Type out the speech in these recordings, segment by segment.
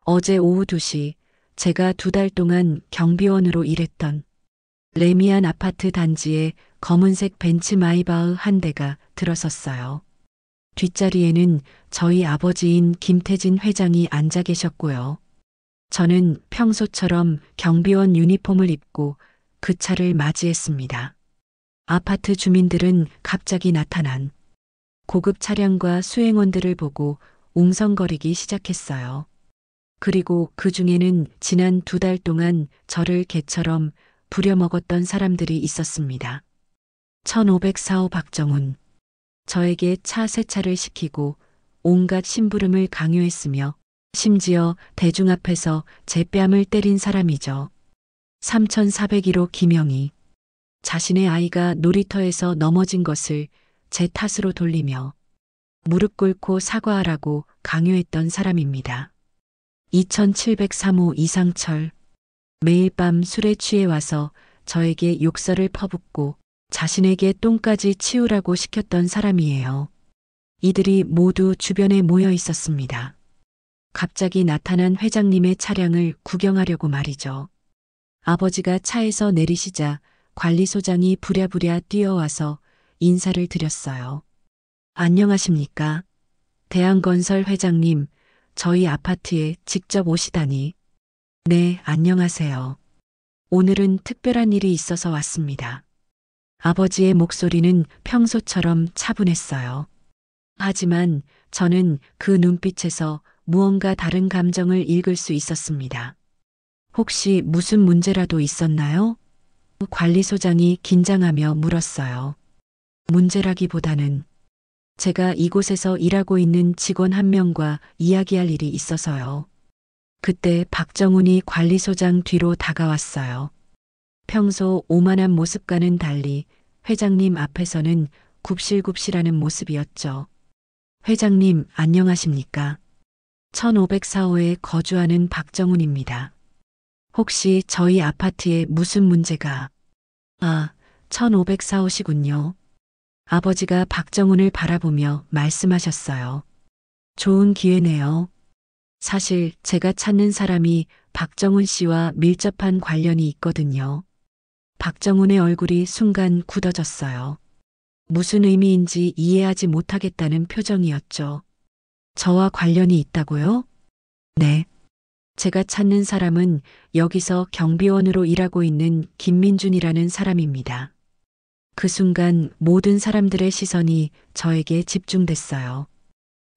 어제 오후 2시 제가 2달 동안 경비원으로 일했던 레미안 아파트 단지에 검은색 벤츠 마이바흐 한 대가 들어섰어요. 뒷자리에는 저희 아버지인 김태진 회장이 앉아 계셨고요. 저는 평소처럼 경비원 유니폼을 입고 그 차를 맞이했습니다. 아파트 주민들은 갑자기 나타난 고급 차량과 수행원들을 보고 웅성거리기 시작했어요. 그리고 그 중에는 지난 2달 동안 저를 개처럼 부려먹었던 사람들이 있었습니다. 1504호 박정훈. 저에게 차 세차를 시키고 온갖 심부름을 강요했으며 심지어 대중 앞에서 제 뺨을 때린 사람이죠. 3401호 김영희. 자신의 아이가 놀이터에서 넘어진 것을 제 탓으로 돌리며 무릎 꿇고 사과하라고 강요했던 사람입니다. 2703호 이상철. 매일 밤 술에 취해 와서 저에게 욕설을 퍼붓고 자신에게 똥까지 치우라고 시켰던 사람이에요. 이들이 모두 주변에 모여 있었습니다. 갑자기 나타난 회장님의 차량을 구경하려고 말이죠. 아버지가 차에서 내리시자 관리소장이 부랴부랴 뛰어와서 인사를 드렸어요. 안녕하십니까? 대한건설 회장님, 저희 아파트에 직접 오시다니. 네, 안녕하세요. 오늘은 특별한 일이 있어서 왔습니다. 아버지의 목소리는 평소처럼 차분했어요. 하지만 저는 그 눈빛에서 무언가 다른 감정을 읽을 수 있었습니다. 혹시 무슨 문제라도 있었나요? 관리소장이 긴장하며 물었어요. 문제라기보다는 제가 이곳에서 일하고 있는 직원 한 명과 이야기할 일이 있어서요. 그때 박정훈이 관리소장 뒤로 다가왔어요. 평소 오만한 모습과는 달리 회장님 앞에서는 굽실굽실하는 모습이었죠. 회장님, 안녕하십니까? 1504호에 거주하는 박정훈입니다. 혹시 저희 아파트에 무슨 문제가? 1504호시군요. 아버지가 박정훈을 바라보며 말씀하셨어요. 좋은 기회네요. 사실 제가 찾는 사람이 박정훈 씨와 밀접한 관련이 있거든요. 박정훈의 얼굴이 순간 굳어졌어요. 무슨 의미인지 이해하지 못하겠다는 표정이었죠. 저와 관련이 있다고요? 네. 제가 찾는 사람은 여기서 경비원으로 일하고 있는 김민준이라는 사람입니다. 그 순간 모든 사람들의 시선이 저에게 집중됐어요.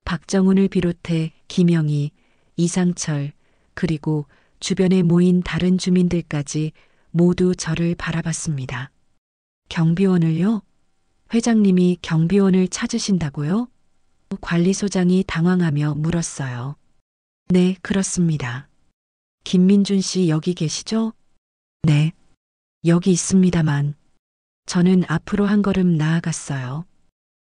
박정훈을 비롯해 김영희, 이상철, 그리고 주변에 모인 다른 주민들까지 모두 저를 바라봤습니다. 경비원을요? 회장님이 경비원을 찾으신다고요? 관리소장이 당황하며 물었어요. 네, 그렇습니다. 김민준 씨 여기 계시죠? 네, 여기 있습니다만. 저는 앞으로 한 걸음 나아갔어요.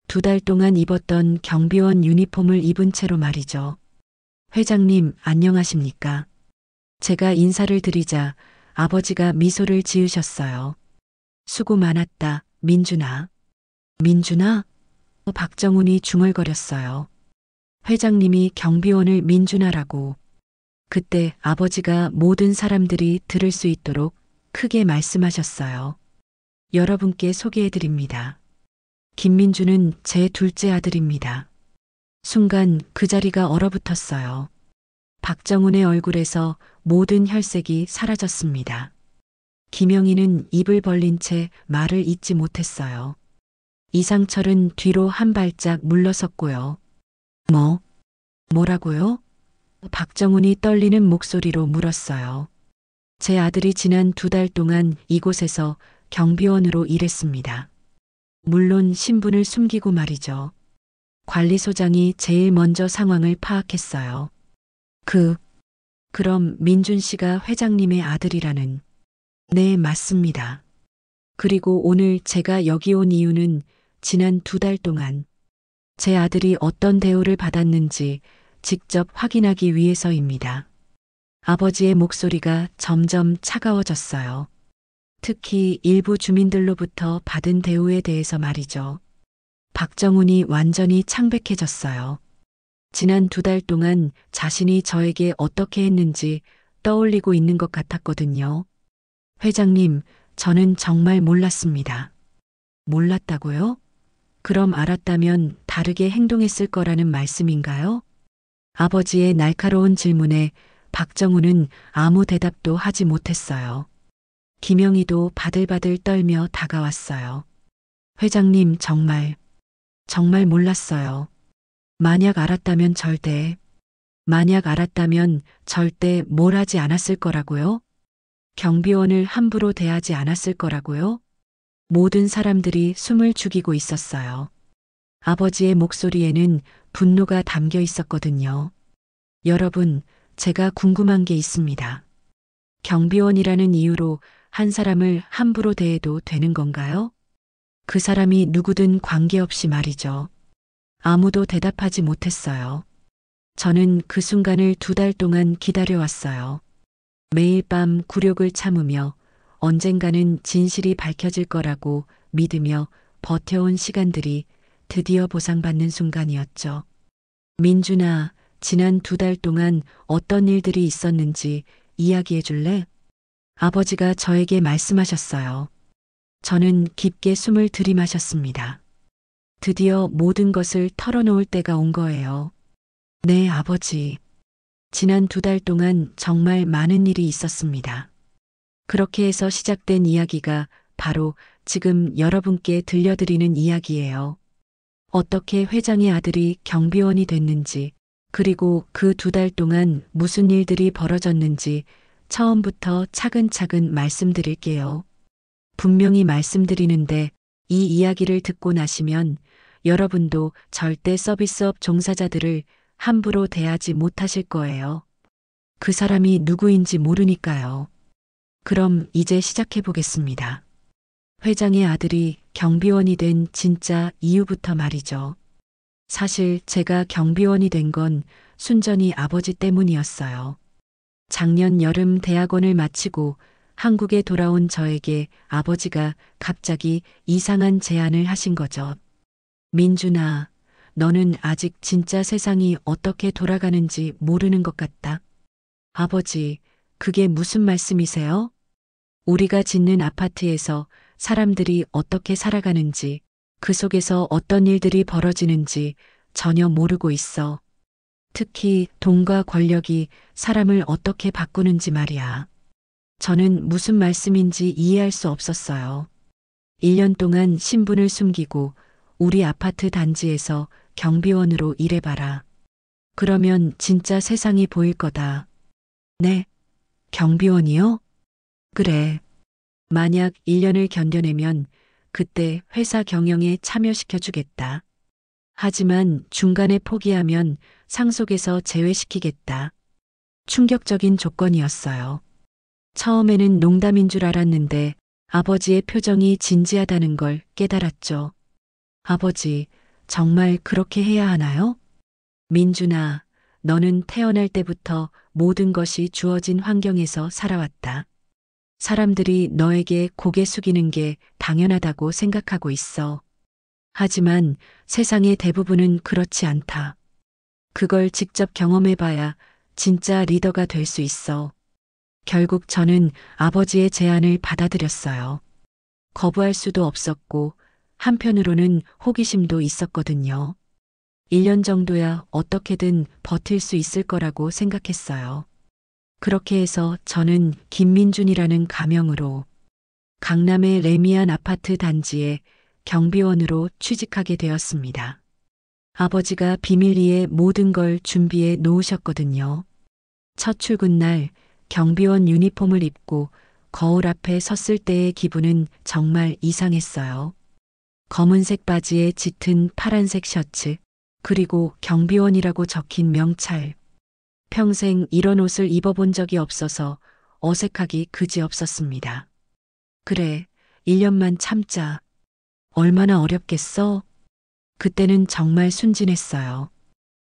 2달 동안 입었던 경비원 유니폼을 입은 채로 말이죠. 회장님, 안녕하십니까? 제가 인사를 드리자 아버지가 미소를 지으셨어요. 수고 많았다, 민준아. 민준아? 박정훈이 중얼거렸어요. 회장님이 경비원을 민준아라고. 그때 아버지가 모든 사람들이 들을 수 있도록 크게 말씀하셨어요. 여러분께 소개해드립니다. 김민준은 제 둘째 아들입니다. 순간 그 자리가 얼어붙었어요. 박정훈의 얼굴에서 모든 혈색이 사라졌습니다. 김영희는 입을 벌린 채 말을 잇지 못했어요. 이상철은 뒤로 한 발짝 물러섰고요. 뭐라고요? 박정훈이 떨리는 목소리로 물었어요. 제 아들이 지난 2달 동안 이곳에서 경비원으로 일했습니다. 물론 신분을 숨기고 말이죠. 관리소장이 제일 먼저 상황을 파악했어요. 그럼 민준 씨가 회장님의 아들이라는. 네, 맞습니다. 그리고 오늘 제가 여기 온 이유는 지난 2달 동안 제 아들이 어떤 대우를 받았는지 직접 확인하기 위해서입니다. 아버지의 목소리가 점점 차가워졌어요. 특히 일부 주민들로부터 받은 대우에 대해서 말이죠. 박정훈이 완전히 창백해졌어요. 지난 2달 동안 자신이 저에게 어떻게 했는지 떠올리고 있는 것 같았거든요. 회장님, 저는 정말 몰랐습니다. 몰랐다고요? 그럼 알았다면 다르게 행동했을 거라는 말씀인가요? 아버지의 날카로운 질문에 박정우는 아무 대답도 하지 못했어요. 김영희도 바들바들 떨며 다가왔어요. 회장님, 정말 몰랐어요. 만약 알았다면 절대 뭘 하지 않았을 거라고요? 경비원을 함부로 대하지 않았을 거라고요? 모든 사람들이 숨을 죽이고 있었어요. 아버지의 목소리에는 분노가 담겨 있었거든요. 여러분, 제가 궁금한 게 있습니다. 경비원이라는 이유로 한 사람을 함부로 대해도 되는 건가요? 그 사람이 누구든 관계없이 말이죠. 아무도 대답하지 못했어요. 저는 그 순간을 2달 동안 기다려왔어요. 매일 밤 굴욕을 참으며 언젠가는 진실이 밝혀질 거라고 믿으며 버텨온 시간들이 드디어 보상받는 순간이었죠. 민준아, 지난 2달 동안 어떤 일들이 있었는지 이야기해 줄래? 아버지가 저에게 말씀하셨어요. 저는 깊게 숨을 들이마셨습니다. 드디어 모든 것을 털어놓을 때가 온 거예요. 네, 아버지. 지난 2달 동안 정말 많은 일이 있었습니다. 그렇게 해서 시작된 이야기가 바로 지금 여러분께 들려드리는 이야기예요. 어떻게 회장의 아들이 경비원이 됐는지, 그리고 그 2달 동안 무슨 일들이 벌어졌는지 처음부터 차근차근 말씀드릴게요. 분명히 말씀드리는데 이 이야기를 듣고 나시면 여러분도 절대 서비스업 종사자들을 함부로 대하지 못하실 거예요. 그 사람이 누구인지 모르니까요. 그럼 이제 시작해 보겠습니다. 회장의 아들이 경비원이 된 진짜 이유부터 말이죠. 사실 제가 경비원이 된 건 순전히 아버지 때문이었어요. 작년 여름 대학원을 마치고 한국에 돌아온 저에게 아버지가 갑자기 이상한 제안을 하신 거죠. 민준아, 너는 아직 진짜 세상이 어떻게 돌아가는지 모르는 것 같다. 아버지, 그게 무슨 말씀이세요? 우리가 짓는 아파트에서 사람들이 어떻게 살아가는지, 그 속에서 어떤 일들이 벌어지는지 전혀 모르고 있어. 특히 돈과 권력이 사람을 어떻게 바꾸는지 말이야. 저는 무슨 말씀인지 이해할 수 없었어요. 1년 동안 신분을 숨기고 우리 아파트 단지에서 경비원으로 일해봐라. 그러면 진짜 세상이 보일 거다. 네? 경비원이요? 그래. 만약 1년을 견뎌내면 그때 회사 경영에 참여시켜주겠다. 하지만 중간에 포기하면 상속에서 제외시키겠다. 충격적인 조건이었어요. 처음에는 농담인 줄 알았는데 아버지의 표정이 진지하다는 걸 깨달았죠. 아버지, 정말 그렇게 해야 하나요? 민준아, 너는 태어날 때부터 모든 것이 주어진 환경에서 살아왔다. 사람들이 너에게 고개 숙이는 게 당연하다고 생각하고 있어. 하지만 세상의 대부분은 그렇지 않다. 그걸 직접 경험해봐야 진짜 리더가 될 수 있어. 결국 저는 아버지의 제안을 받아들였어요. 거부할 수도 없었고 한편으로는 호기심도 있었거든요. 1년 정도야 어떻게든 버틸 수 있을 거라고 생각했어요. 그렇게 해서 저는 김민준이라는 가명으로 강남의 레미안 아파트 단지에 경비원으로 취직하게 되었습니다. 아버지가 비밀리에 모든 걸 준비해 놓으셨거든요. 첫 출근 날 경비원 유니폼을 입고 거울 앞에 섰을 때의 기분은 정말 이상했어요. 검은색 바지에 짙은 파란색 셔츠, 그리고 경비원이라고 적힌 명찰. 평생 이런 옷을 입어본 적이 없어서 어색하기 그지없었습니다. 그래, 1년만 참자. 얼마나 어렵겠어? 그때는 정말 순진했어요.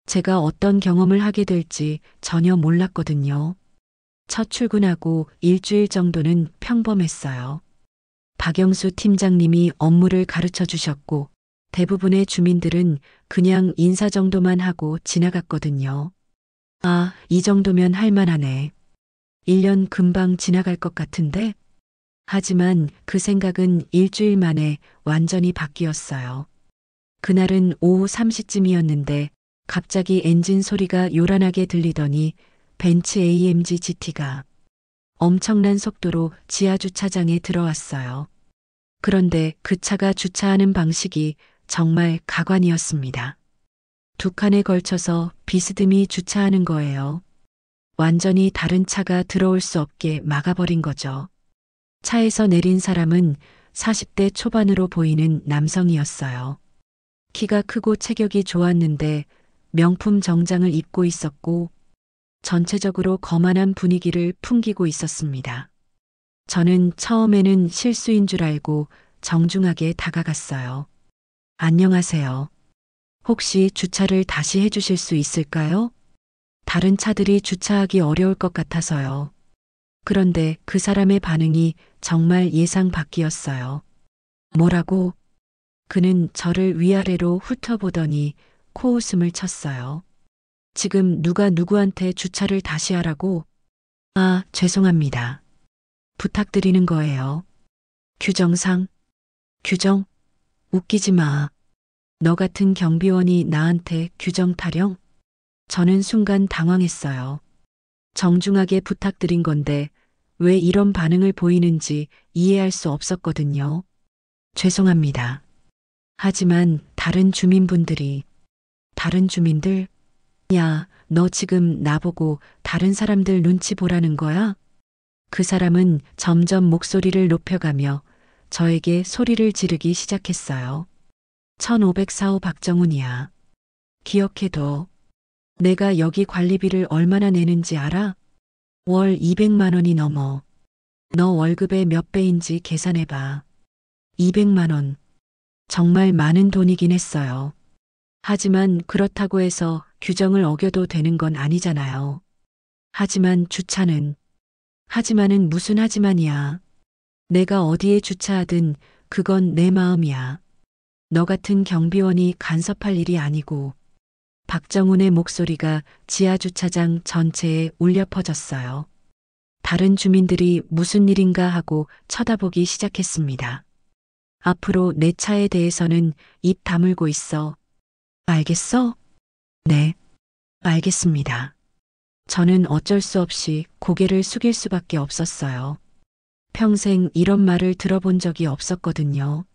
제가 어떤 경험을 하게 될지 전혀 몰랐거든요. 첫 출근하고 일주일 정도는 평범했어요. 박영수 팀장님이 업무를 가르쳐 주셨고 대부분의 주민들은 그냥 인사 정도만 하고 지나갔거든요. 아, 이 정도면 할만하네. 1년 금방 지나갈 것 같은데? 하지만 그 생각은 일주일 만에 완전히 바뀌었어요. 그날은 오후 3시쯤이었는데 갑자기 엔진 소리가 요란하게 들리더니 벤츠 AMG GT가 엄청난 속도로 지하 주차장에 들어왔어요. 그런데 그 차가 주차하는 방식이 정말 가관이었습니다. 두 칸에 걸쳐서 비스듬히 주차하는 거예요. 완전히 다른 차가 들어올 수 없게 막아버린 거죠. 차에서 내린 사람은 40대 초반으로 보이는 남성이었어요. 키가 크고 체격이 좋았는데 명품 정장을 입고 있었고 전체적으로 거만한 분위기를 풍기고 있었습니다. 저는 처음에는 실수인 줄 알고 정중하게 다가갔어요. 안녕하세요. 혹시 주차를 다시 해주실 수 있을까요? 다른 차들이 주차하기 어려울 것 같아서요. 그런데 그 사람의 반응이 정말 예상 밖이었어요. 뭐라고? 그는 저를 위아래로 훑어보더니 코웃음을 쳤어요. 지금 누가 누구한테 주차를 다시 하라고? 아, 죄송합니다. 부탁드리는 거예요. 규정상? 규정? 웃기지 마. 너 같은 경비원이 나한테 규정 타령? 저는 순간 당황했어요. 정중하게 부탁드린 건데 왜 이런 반응을 보이는지 이해할 수 없었거든요. 죄송합니다. 하지만 다른 주민분들이, 다른 주민들? 야, 너 지금 나보고 다른 사람들 눈치 보라는 거야? 그 사람은 점점 목소리를 높여가며 저에게 소리를 지르기 시작했어요. 1504호 박정훈이야. 기억해둬. 내가 여기 관리비를 얼마나 내는지 알아? 월 200만 원이 넘어. 너 월급의 몇 배인지 계산해봐. 200만 원. 정말 많은 돈이긴 했어요. 하지만 그렇다고 해서 규정을 어겨도 되는 건 아니잖아요. 하지만 주차는, 하지만은 무슨 하지만이야. 내가 어디에 주차하든 그건 내 마음이야. 너 같은 경비원이 간섭할 일이 아니고. 박정훈의 목소리가 지하 주차장 전체에 울려 퍼졌어요. 다른 주민들이 무슨 일인가 하고 쳐다보기 시작했습니다. 앞으로 내 차에 대해서는 입 다물고 있어. 알겠어? 네, 알겠습니다. 저는 어쩔 수 없이 고개를 숙일 수밖에 없었어요. 평생 이런 말을 들어본 적이 없었거든요.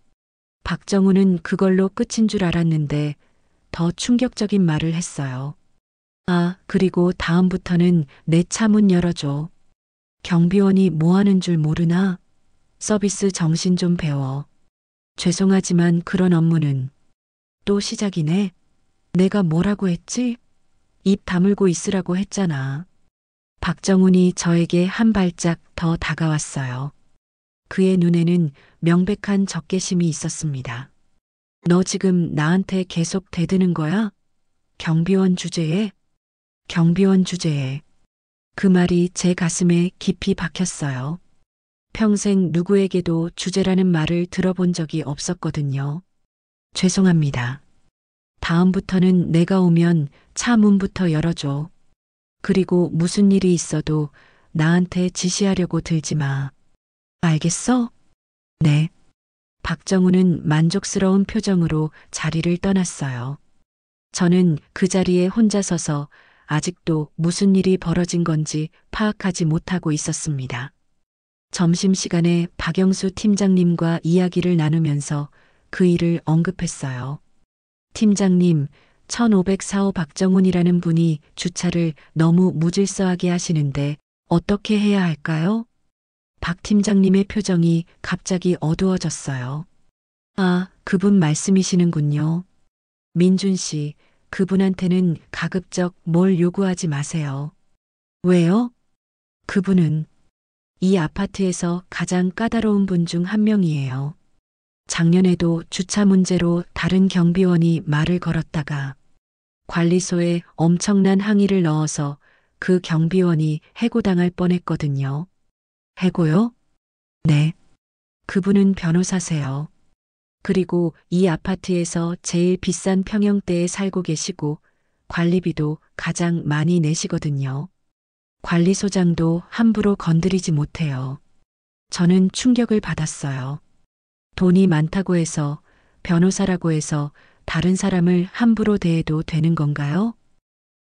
박정훈은 그걸로 끝인 줄 알았는데 더 충격적인 말을 했어요. 아, 그리고 다음부터는 내 차 문 열어줘. 경비원이 뭐 하는 줄 모르나? 서비스 정신 좀 배워. 죄송하지만 그런 업무는 또 시작이네. 내가 뭐라고 했지? 입 다물고 있으라고 했잖아. 박정훈이 저에게 한 발짝 더 다가왔어요. 그의 눈에는 명백한 적개심이 있었습니다. 너 지금 나한테 계속 대드는 거야? 경비원 주제에? 경비원 주제에. 그 말이 제 가슴에 깊이 박혔어요. 평생 누구에게도 주제라는 말을 들어본 적이 없었거든요. 죄송합니다. 다음부터는 내가 오면 차 문부터 열어줘. 그리고 무슨 일이 있어도 나한테 지시하려고 들지 마. 알겠어? 네. 박정훈은 만족스러운 표정으로 자리를 떠났어요. 저는 그 자리에 혼자 서서 아직도 무슨 일이 벌어진 건지 파악하지 못하고 있었습니다. 점심시간에 박영수 팀장님과 이야기를 나누면서 그 일을 언급했어요. 팀장님, 1504호 박정훈이라는 분이 주차를 너무 무질서하게 하시는데 어떻게 해야 할까요? 박 팀장님의 표정이 갑자기 어두워졌어요. 아, 그분 말씀이시는군요. 민준 씨, 그분한테는 가급적 뭘 요구하지 마세요. 왜요? 그분은 이 아파트에서 가장 까다로운 분 중 한 명이에요. 작년에도 주차 문제로 다른 경비원이 말을 걸었다가 관리소에 엄청난 항의를 넣어서 그 경비원이 해고당할 뻔했거든요. 해고요? 네. 그분은 변호사세요. 그리고 이 아파트에서 제일 비싼 평형대에 살고 계시고 관리비도 가장 많이 내시거든요. 관리소장도 함부로 건드리지 못해요. 저는 충격을 받았어요. 돈이 많다고 해서, 변호사라고 해서 다른 사람을 함부로 대해도 되는 건가요?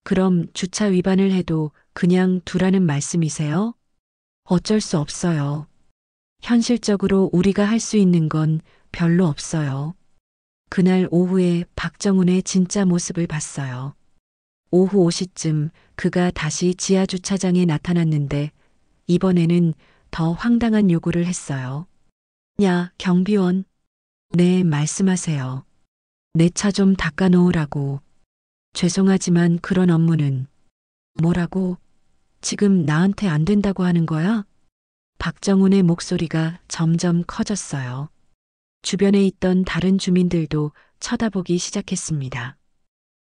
그럼 주차 위반을 해도 그냥 두라는 말씀이세요? 어쩔 수 없어요. 현실적으로 우리가 할 수 있는 건 별로 없어요. 그날 오후에 박정훈의 진짜 모습을 봤어요. 오후 5시쯤 그가 다시 지하 주차장에 나타났는데 이번에는 더 황당한 요구를 했어요. 야, 경비원. 네, 말씀하세요. 내 차 좀 닦아 놓으라고. 죄송하지만 그런 업무는. 뭐라고? 지금 나한테 안 된다고 하는 거야? 박정훈의 목소리가 점점 커졌어요. 주변에 있던 다른 주민들도 쳐다보기 시작했습니다.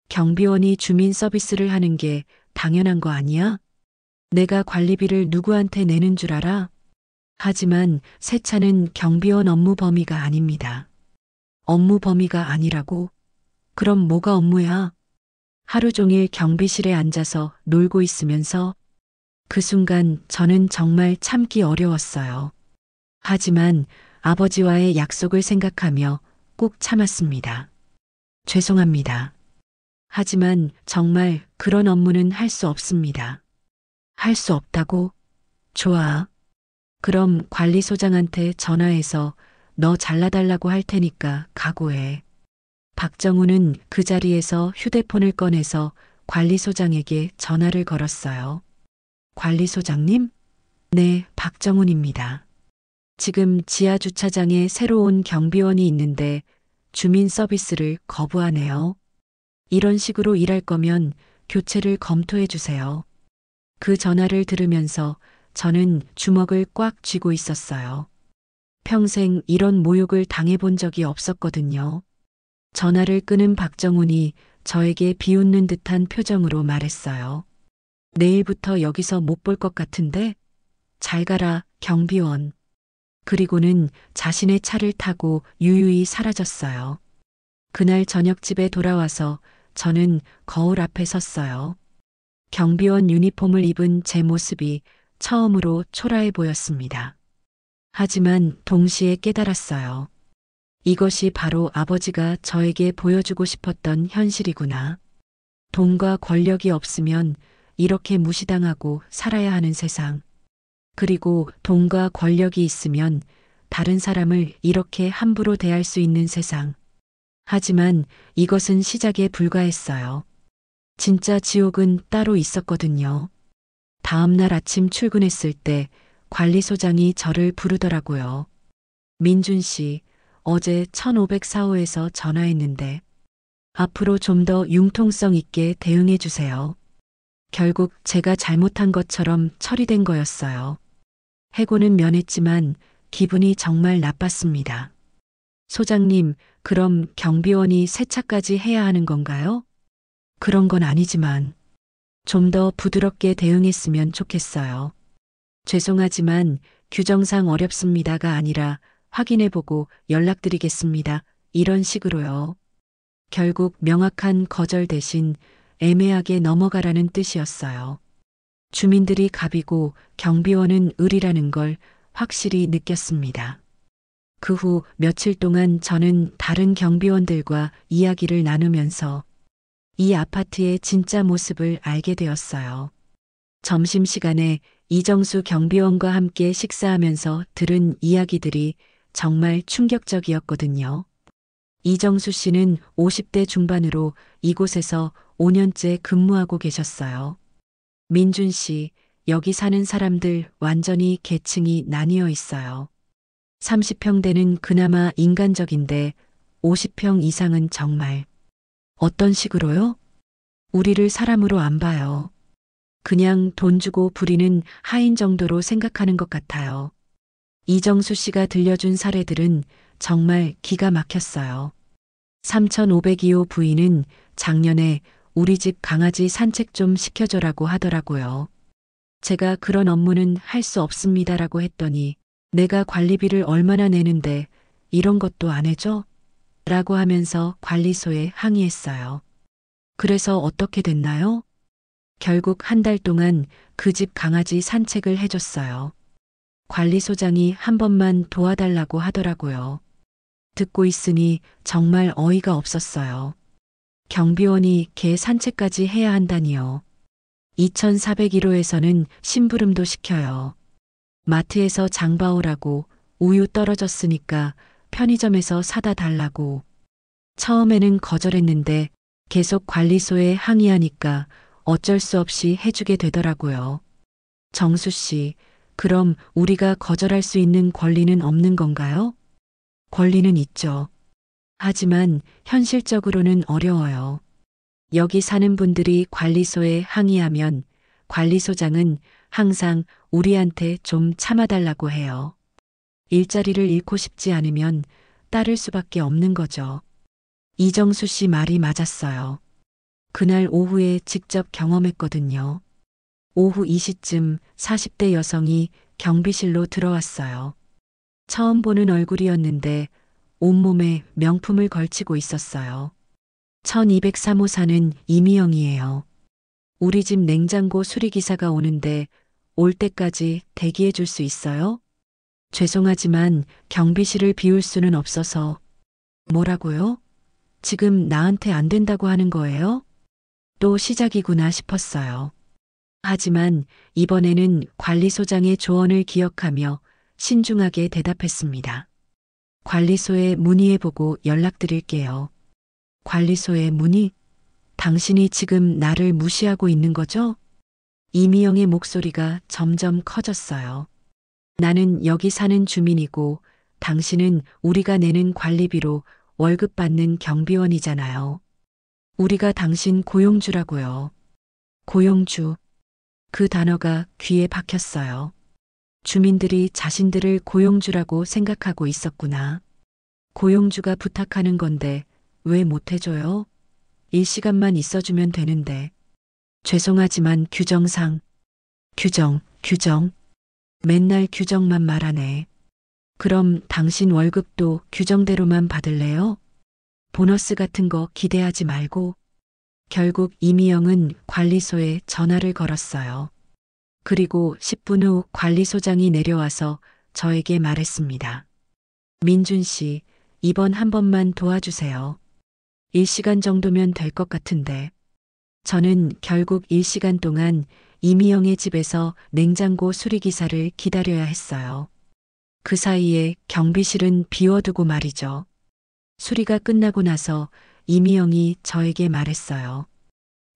경비원이 주민 서비스를 하는 게 당연한 거 아니야? 내가 관리비를 누구한테 내는 줄 알아? 하지만 세차는 경비원 업무 범위가 아닙니다. 업무 범위가 아니라고? 그럼 뭐가 업무야? 하루 종일 경비실에 앉아서 놀고 있으면서 그 순간 저는 정말 참기 어려웠어요. 하지만 아버지와의 약속을 생각하며 꼭 참았습니다. 죄송합니다. 하지만 정말 그런 업무는 할 수 없습니다. 할 수 없다고? 좋아. 그럼 관리소장한테 전화해서 너 잘라달라고 할 테니까 각오해. 박정우는 그 자리에서 휴대폰을 꺼내서 관리소장에게 전화를 걸었어요. 관리소장님? 네, 박정훈입니다. 지금 지하 주차장에 새로 온 경비원이 있는데 주민 서비스를 거부하네요. 이런 식으로 일할 거면 교체를 검토해 주세요. 그 전화를 들으면서 저는 주먹을 꽉 쥐고 있었어요. 평생 이런 모욕을 당해본 적이 없었거든요. 전화를 끊은 박정훈이 저에게 비웃는 듯한 표정으로 말했어요. 내일부터 여기서 못 볼 것 같은데? 잘 가라, 경비원. 그리고는 자신의 차를 타고 유유히 사라졌어요. 그날 저녁 집에 돌아와서 저는 거울 앞에 섰어요. 경비원 유니폼을 입은 제 모습이 처음으로 초라해 보였습니다. 하지만 동시에 깨달았어요. 이것이 바로 아버지가 저에게 보여주고 싶었던 현실이구나. 돈과 권력이 없으면 이렇게 무시당하고 살아야 하는 세상. 그리고 돈과 권력이 있으면 다른 사람을 이렇게 함부로 대할 수 있는 세상. 하지만 이것은 시작에 불과했어요. 진짜 지옥은 따로 있었거든요. 다음 날 아침 출근했을 때 관리소장이 저를 부르더라고요. 민준 씨, 어제 1504호에서 전화했는데 앞으로 좀 더 융통성 있게 대응해 주세요. 결국 제가 잘못한 것처럼 처리된 거였어요. 해고는 면했지만 기분이 정말 나빴습니다. 소장님, 그럼 경비원이 세차까지 해야 하는 건가요? 그런 건 아니지만 좀 더 부드럽게 대응했으면 좋겠어요. 죄송하지만 규정상 어렵습니다가 아니라 확인해보고 연락드리겠습니다. 이런 식으로요. 결국 명확한 거절 대신 애매하게 넘어가라는 뜻이었어요. 주민들이 갑이고 경비원은 을이라는 걸 확실히 느꼈습니다. 그 후 며칠 동안 저는 다른 경비원들과 이야기를 나누면서 이 아파트의 진짜 모습을 알게 되었어요. 점심시간에 이정수 경비원과 함께 식사하면서 들은 이야기들이 정말 충격적이었거든요. 이정수 씨는 50대 중반으로 이곳에서 5년째 근무하고 계셨어요. 민준 씨, 여기 사는 사람들 완전히 계층이 나뉘어 있어요. 30평대는 그나마 인간적인데 50평 이상은 정말. 어떤 식으로요? 우리를 사람으로 안 봐요. 그냥 돈 주고 부리는 하인 정도로 생각하는 것 같아요. 이정수 씨가 들려준 사례들은 정말 기가 막혔어요. 3502호 부인은 작년에 우리 집 강아지 산책 좀 시켜줘라고 하더라고요. 제가 그런 업무는 할 수 없습니다라고 했더니 내가 관리비를 얼마나 내는데 이런 것도 안 해줘? 라고 하면서 관리소에 항의했어요. 그래서 어떻게 됐나요? 결국 한 달 동안 그 집 강아지 산책을 해줬어요. 관리소장이 한 번만 도와달라고 하더라고요. 듣고 있으니 정말 어이가 없었어요. 경비원이 개 산책까지 해야 한다니요. 2401호에서는 심부름도 시켜요. 마트에서 장 봐오라고 우유 떨어졌으니까 편의점에서 사다 달라고. 처음에는 거절했는데 계속 관리소에 항의하니까 어쩔 수 없이 해주게 되더라고요. 정수 씨, 그럼 우리가 거절할 수 있는 권리는 없는 건가요? 권리는 있죠. 하지만 현실적으로는 어려워요. 여기 사는 분들이 관리소에 항의하면 관리소장은 항상 우리한테 좀 참아달라고 해요. 일자리를 잃고 싶지 않으면 따를 수밖에 없는 거죠. 이정수 씨 말이 맞았어요. 그날 오후에 직접 경험했거든요. 오후 2시쯤 40대 여성이 경비실로 들어왔어요. 처음 보는 얼굴이었는데 온몸에 명품을 걸치고 있었어요. 1203호 사는 이미영이에요. 우리 집 냉장고 수리기사가 오는데 올 때까지 대기해 줄 수 있어요? 죄송하지만 경비실을 비울 수는 없어서. 뭐라고요? 지금 나한테 안 된다고 하는 거예요? 또 시작이구나 싶었어요. 하지만 이번에는 관리소장의 조언을 기억하며 신중하게 대답했습니다. 관리소에 문의해보고 연락드릴게요. 관리소에 문의? 당신이 지금 나를 무시하고 있는 거죠? 이미영의 목소리가 점점 커졌어요. 나는 여기 사는 주민이고 당신은 우리가 내는 관리비로 월급 받는 경비원이잖아요. 우리가 당신 고용주라고요. 고용주. 그 단어가 귀에 박혔어요. 주민들이 자신들을 고용주라고 생각하고 있었구나. 고용주가 부탁하는 건데 왜 못해줘요? 일시간만 있어주면 되는데. 죄송하지만 규정상. 규정. 맨날 규정만 말하네. 그럼 당신 월급도 규정대로만 받을래요? 보너스 같은 거 기대하지 말고. 결국 이미영은 관리소에 전화를 걸었어요. 그리고 10분 후 관리소장이 내려와서 저에게 말했습니다. 민준 씨, 이번 한 번만 도와주세요. 1시간 정도면 될 것 같은데. 저는 결국 1시간 동안 이미영의 집에서 냉장고 수리기사를 기다려야 했어요. 그 사이에 경비실은 비워두고 말이죠. 수리가 끝나고 나서 이미영이 저에게 말했어요.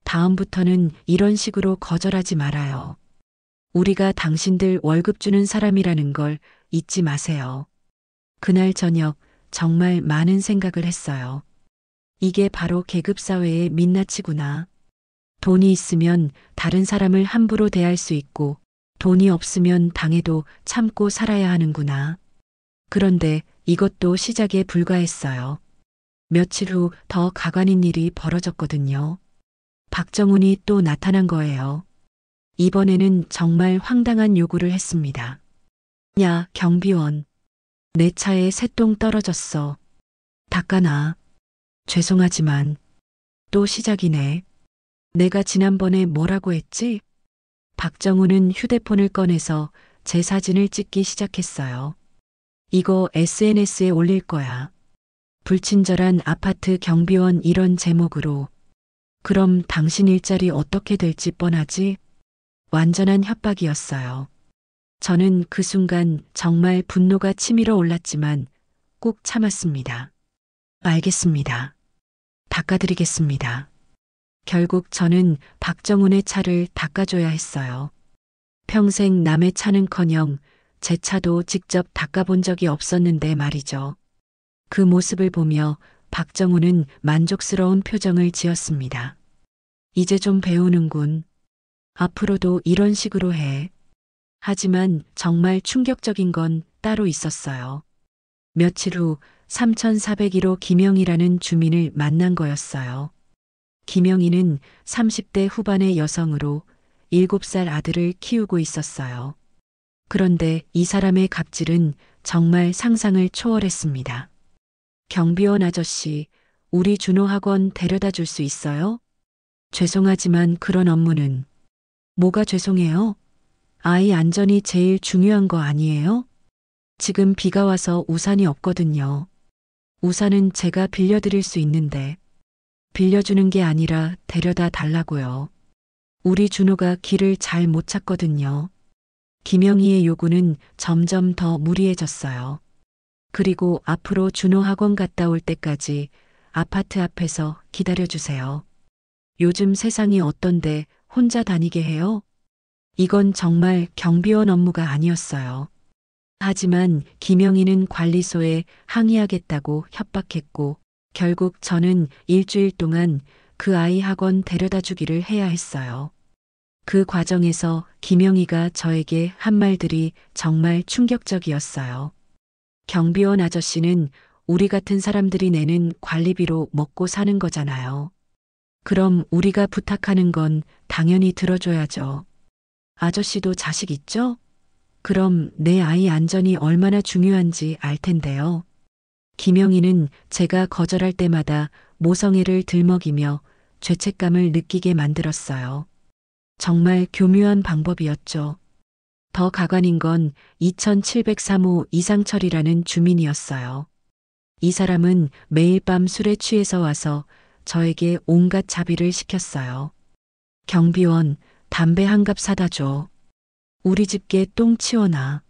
다음부터는 이런 식으로 거절하지 말아요. 우리가 당신들 월급 주는 사람이라는 걸 잊지 마세요. 그날 저녁 정말 많은 생각을 했어요. 이게 바로 계급사회의 민낯이구나. 돈이 있으면 다른 사람을 함부로 대할 수 있고 돈이 없으면 당해도 참고 살아야 하는구나. 그런데 이것도 시작에 불과했어요. 며칠 후 더 가관인 일이 벌어졌거든요. 박정훈이 또 나타난 거예요. 이번에는 정말 황당한 요구를 했습니다. 야, 경비원. 내 차에 새똥 떨어졌어. 닦아놔. 죄송하지만 또 시작이네. 내가 지난번에 뭐라고 했지? 박정훈은 휴대폰을 꺼내서 제 사진을 찍기 시작했어요. 이거 SNS에 올릴 거야. 불친절한 아파트 경비원 이런 제목으로. 그럼 당신 일자리 어떻게 될지 뻔하지? 완전한 협박이었어요. 저는 그 순간 정말 분노가 치밀어 올랐지만 꾹 참았습니다. 알겠습니다. 닦아드리겠습니다. 결국 저는 박정훈의 차를 닦아줘야 했어요. 평생 남의 차는커녕 제 차도 직접 닦아본 적이 없었는데 말이죠. 그 모습을 보며 박정훈은 만족스러운 표정을 지었습니다. 이제 좀 배우는군. 앞으로도 이런 식으로 해. 하지만 정말 충격적인 건 따로 있었어요. 며칠 후 3401호 김영희라는 주민을 만난 거였어요. 김영희는 30대 후반의 여성으로 7살 아들을 키우고 있었어요. 그런데 이 사람의 갑질은 정말 상상을 초월했습니다. 경비원 아저씨, 우리 준호 학원 데려다 줄 수 있어요? 죄송하지만 그런 업무는. 뭐가 죄송해요? 아이 안전이 제일 중요한 거 아니에요? 지금 비가 와서 우산이 없거든요. 우산은 제가 빌려드릴 수 있는데. 빌려주는 게 아니라 데려다 달라고요. 우리 준호가 길을 잘 못 찾거든요. 김영희의 요구는 점점 더 무리해졌어요. 그리고 앞으로 준호 학원 갔다 올 때까지 아파트 앞에서 기다려주세요. 요즘 세상이 어떤데 혼자 다니게 해요? 이건 정말 경비원 업무가 아니었어요. 하지만 김영희는 관리소에 항의하겠다고 협박했고 결국 저는 일주일 동안 그 아이 학원 데려다 주기를 해야 했어요. 그 과정에서 김영희가 저에게 한 말들이 정말 충격적이었어요. 경비원 아저씨는 우리 같은 사람들이 내는 관리비로 먹고 사는 거잖아요. 그럼 우리가 부탁하는 건 당연히 들어줘야죠. 아저씨도 자식 있죠? 그럼 내 아이 안전이 얼마나 중요한지 알 텐데요. 김영희는 제가 거절할 때마다 모성애를 들먹이며 죄책감을 느끼게 만들었어요. 정말 교묘한 방법이었죠. 더 가관인 건 2703호 이상철이라는 주민이었어요. 이 사람은 매일 밤 술에 취해서 와서 저에게 온갖 자비를 시켰어요. 경비원, 담배 한 갑 사다 줘. 우리 집게 똥 치워놔.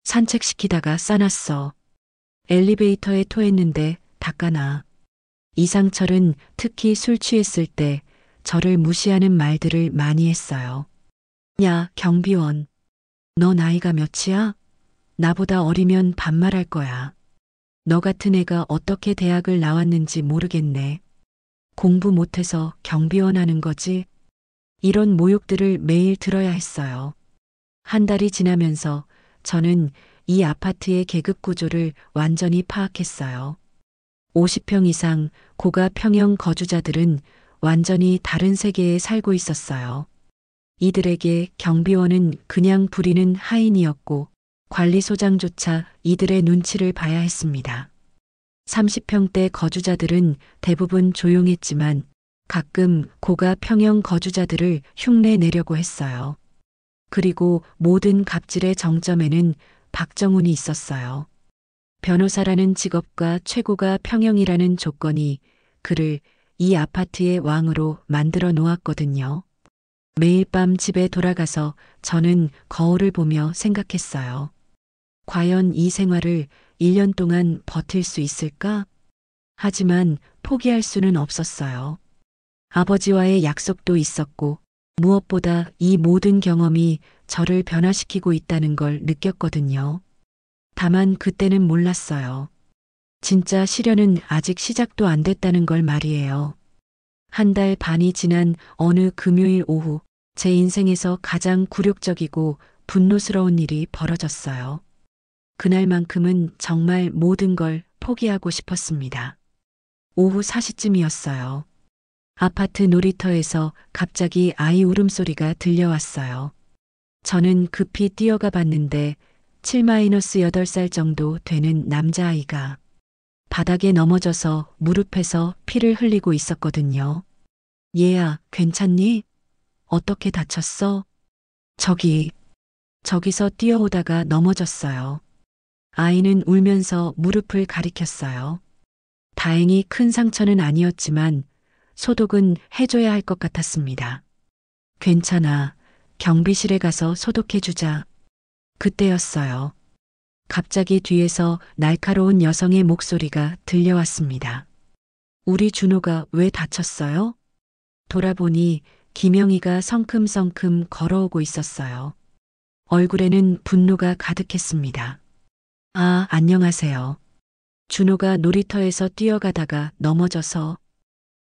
산책시키다가 싸놨어. 엘리베이터에 토했는데 닦아놔. 이상철은 특히 술 취했을 때 저를 무시하는 말들을 많이 했어요. 야, 경비원. 너 나이가 몇이야? 나보다 어리면 반말할 거야. 너 같은 애가 어떻게 대학을 나왔는지 모르겠네. 공부 못해서 경비원 하는 거지? 이런 모욕들을 매일 들어야 했어요. 한 달이 지나면서 저는 이 아파트의 계급 구조를 완전히 파악했어요. 50평 이상 고가 평형 거주자들은 완전히 다른 세계에 살고 있었어요. 이들에게 경비원은 그냥 부리는 하인이었고 관리소장조차 이들의 눈치를 봐야 했습니다. 30평대 거주자들은 대부분 조용했지만 가끔 고가 평형 거주자들을 흉내 내려고 했어요. 그리고 모든 갑질의 정점에는 박정훈이 있었어요. 변호사라는 직업과 최고가 평형이라는 조건이 그를 이 아파트의 왕으로 만들어 놓았거든요. 매일 밤 집에 돌아가서 저는 거울을 보며 생각했어요. 과연 이 생활을 1년 동안 버틸 수 있을까? 하지만 포기할 수는 없었어요. 아버지와의 약속도 있었고 무엇보다 이 모든 경험이 저를 변화시키고 있다는 걸 느꼈거든요. 다만 그때는 몰랐어요. 진짜 시련은 아직 시작도 안 됐다는 걸 말이에요. 한 달 반이 지난 어느 금요일 오후 제 인생에서 가장 굴욕적이고 분노스러운 일이 벌어졌어요. 그날만큼은 정말 모든 걸 포기하고 싶었습니다. 오후 4시쯤이었어요. 아파트 놀이터에서 갑자기 아이 울음소리가 들려왔어요. 저는 급히 뛰어가 봤는데 7-8살 정도 되는 남자아이가 바닥에 넘어져서 무릎에서 피를 흘리고 있었거든요. 얘야, 괜찮니? 어떻게 다쳤어? 저기서 뛰어오다가 넘어졌어요. 아이는 울면서 무릎을 가리켰어요. 다행히 큰 상처는 아니었지만 소독은 해줘야 할 것 같았습니다. 괜찮아. 경비실에 가서 소독해주자. 그때였어요. 갑자기 뒤에서 날카로운 여성의 목소리가 들려왔습니다. 우리 준호가 왜 다쳤어요? 돌아보니 김영희가 성큼성큼 걸어오고 있었어요. 얼굴에는 분노가 가득했습니다. 아, 안녕하세요. 준호가 놀이터에서 뛰어가다가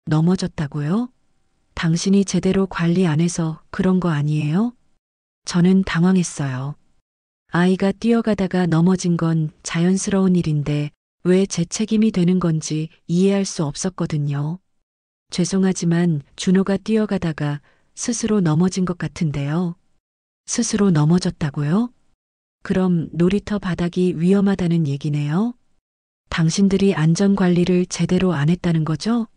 넘어졌다고요? 당신이 제대로 관리 안 해서 그런 거 아니에요? 저는 당황했어요. 아이가 뛰어가다가 넘어진 건 자연스러운 일인데 왜 제 책임이 되는 건지 이해할 수 없었거든요. 죄송하지만 준호가 뛰어가다가 스스로 넘어진 것 같은데요. 스스로 넘어졌다고요? 그럼 놀이터 바닥이 위험하다는 얘기네요? 당신들이 안전관리를 제대로 안 했다는 거죠?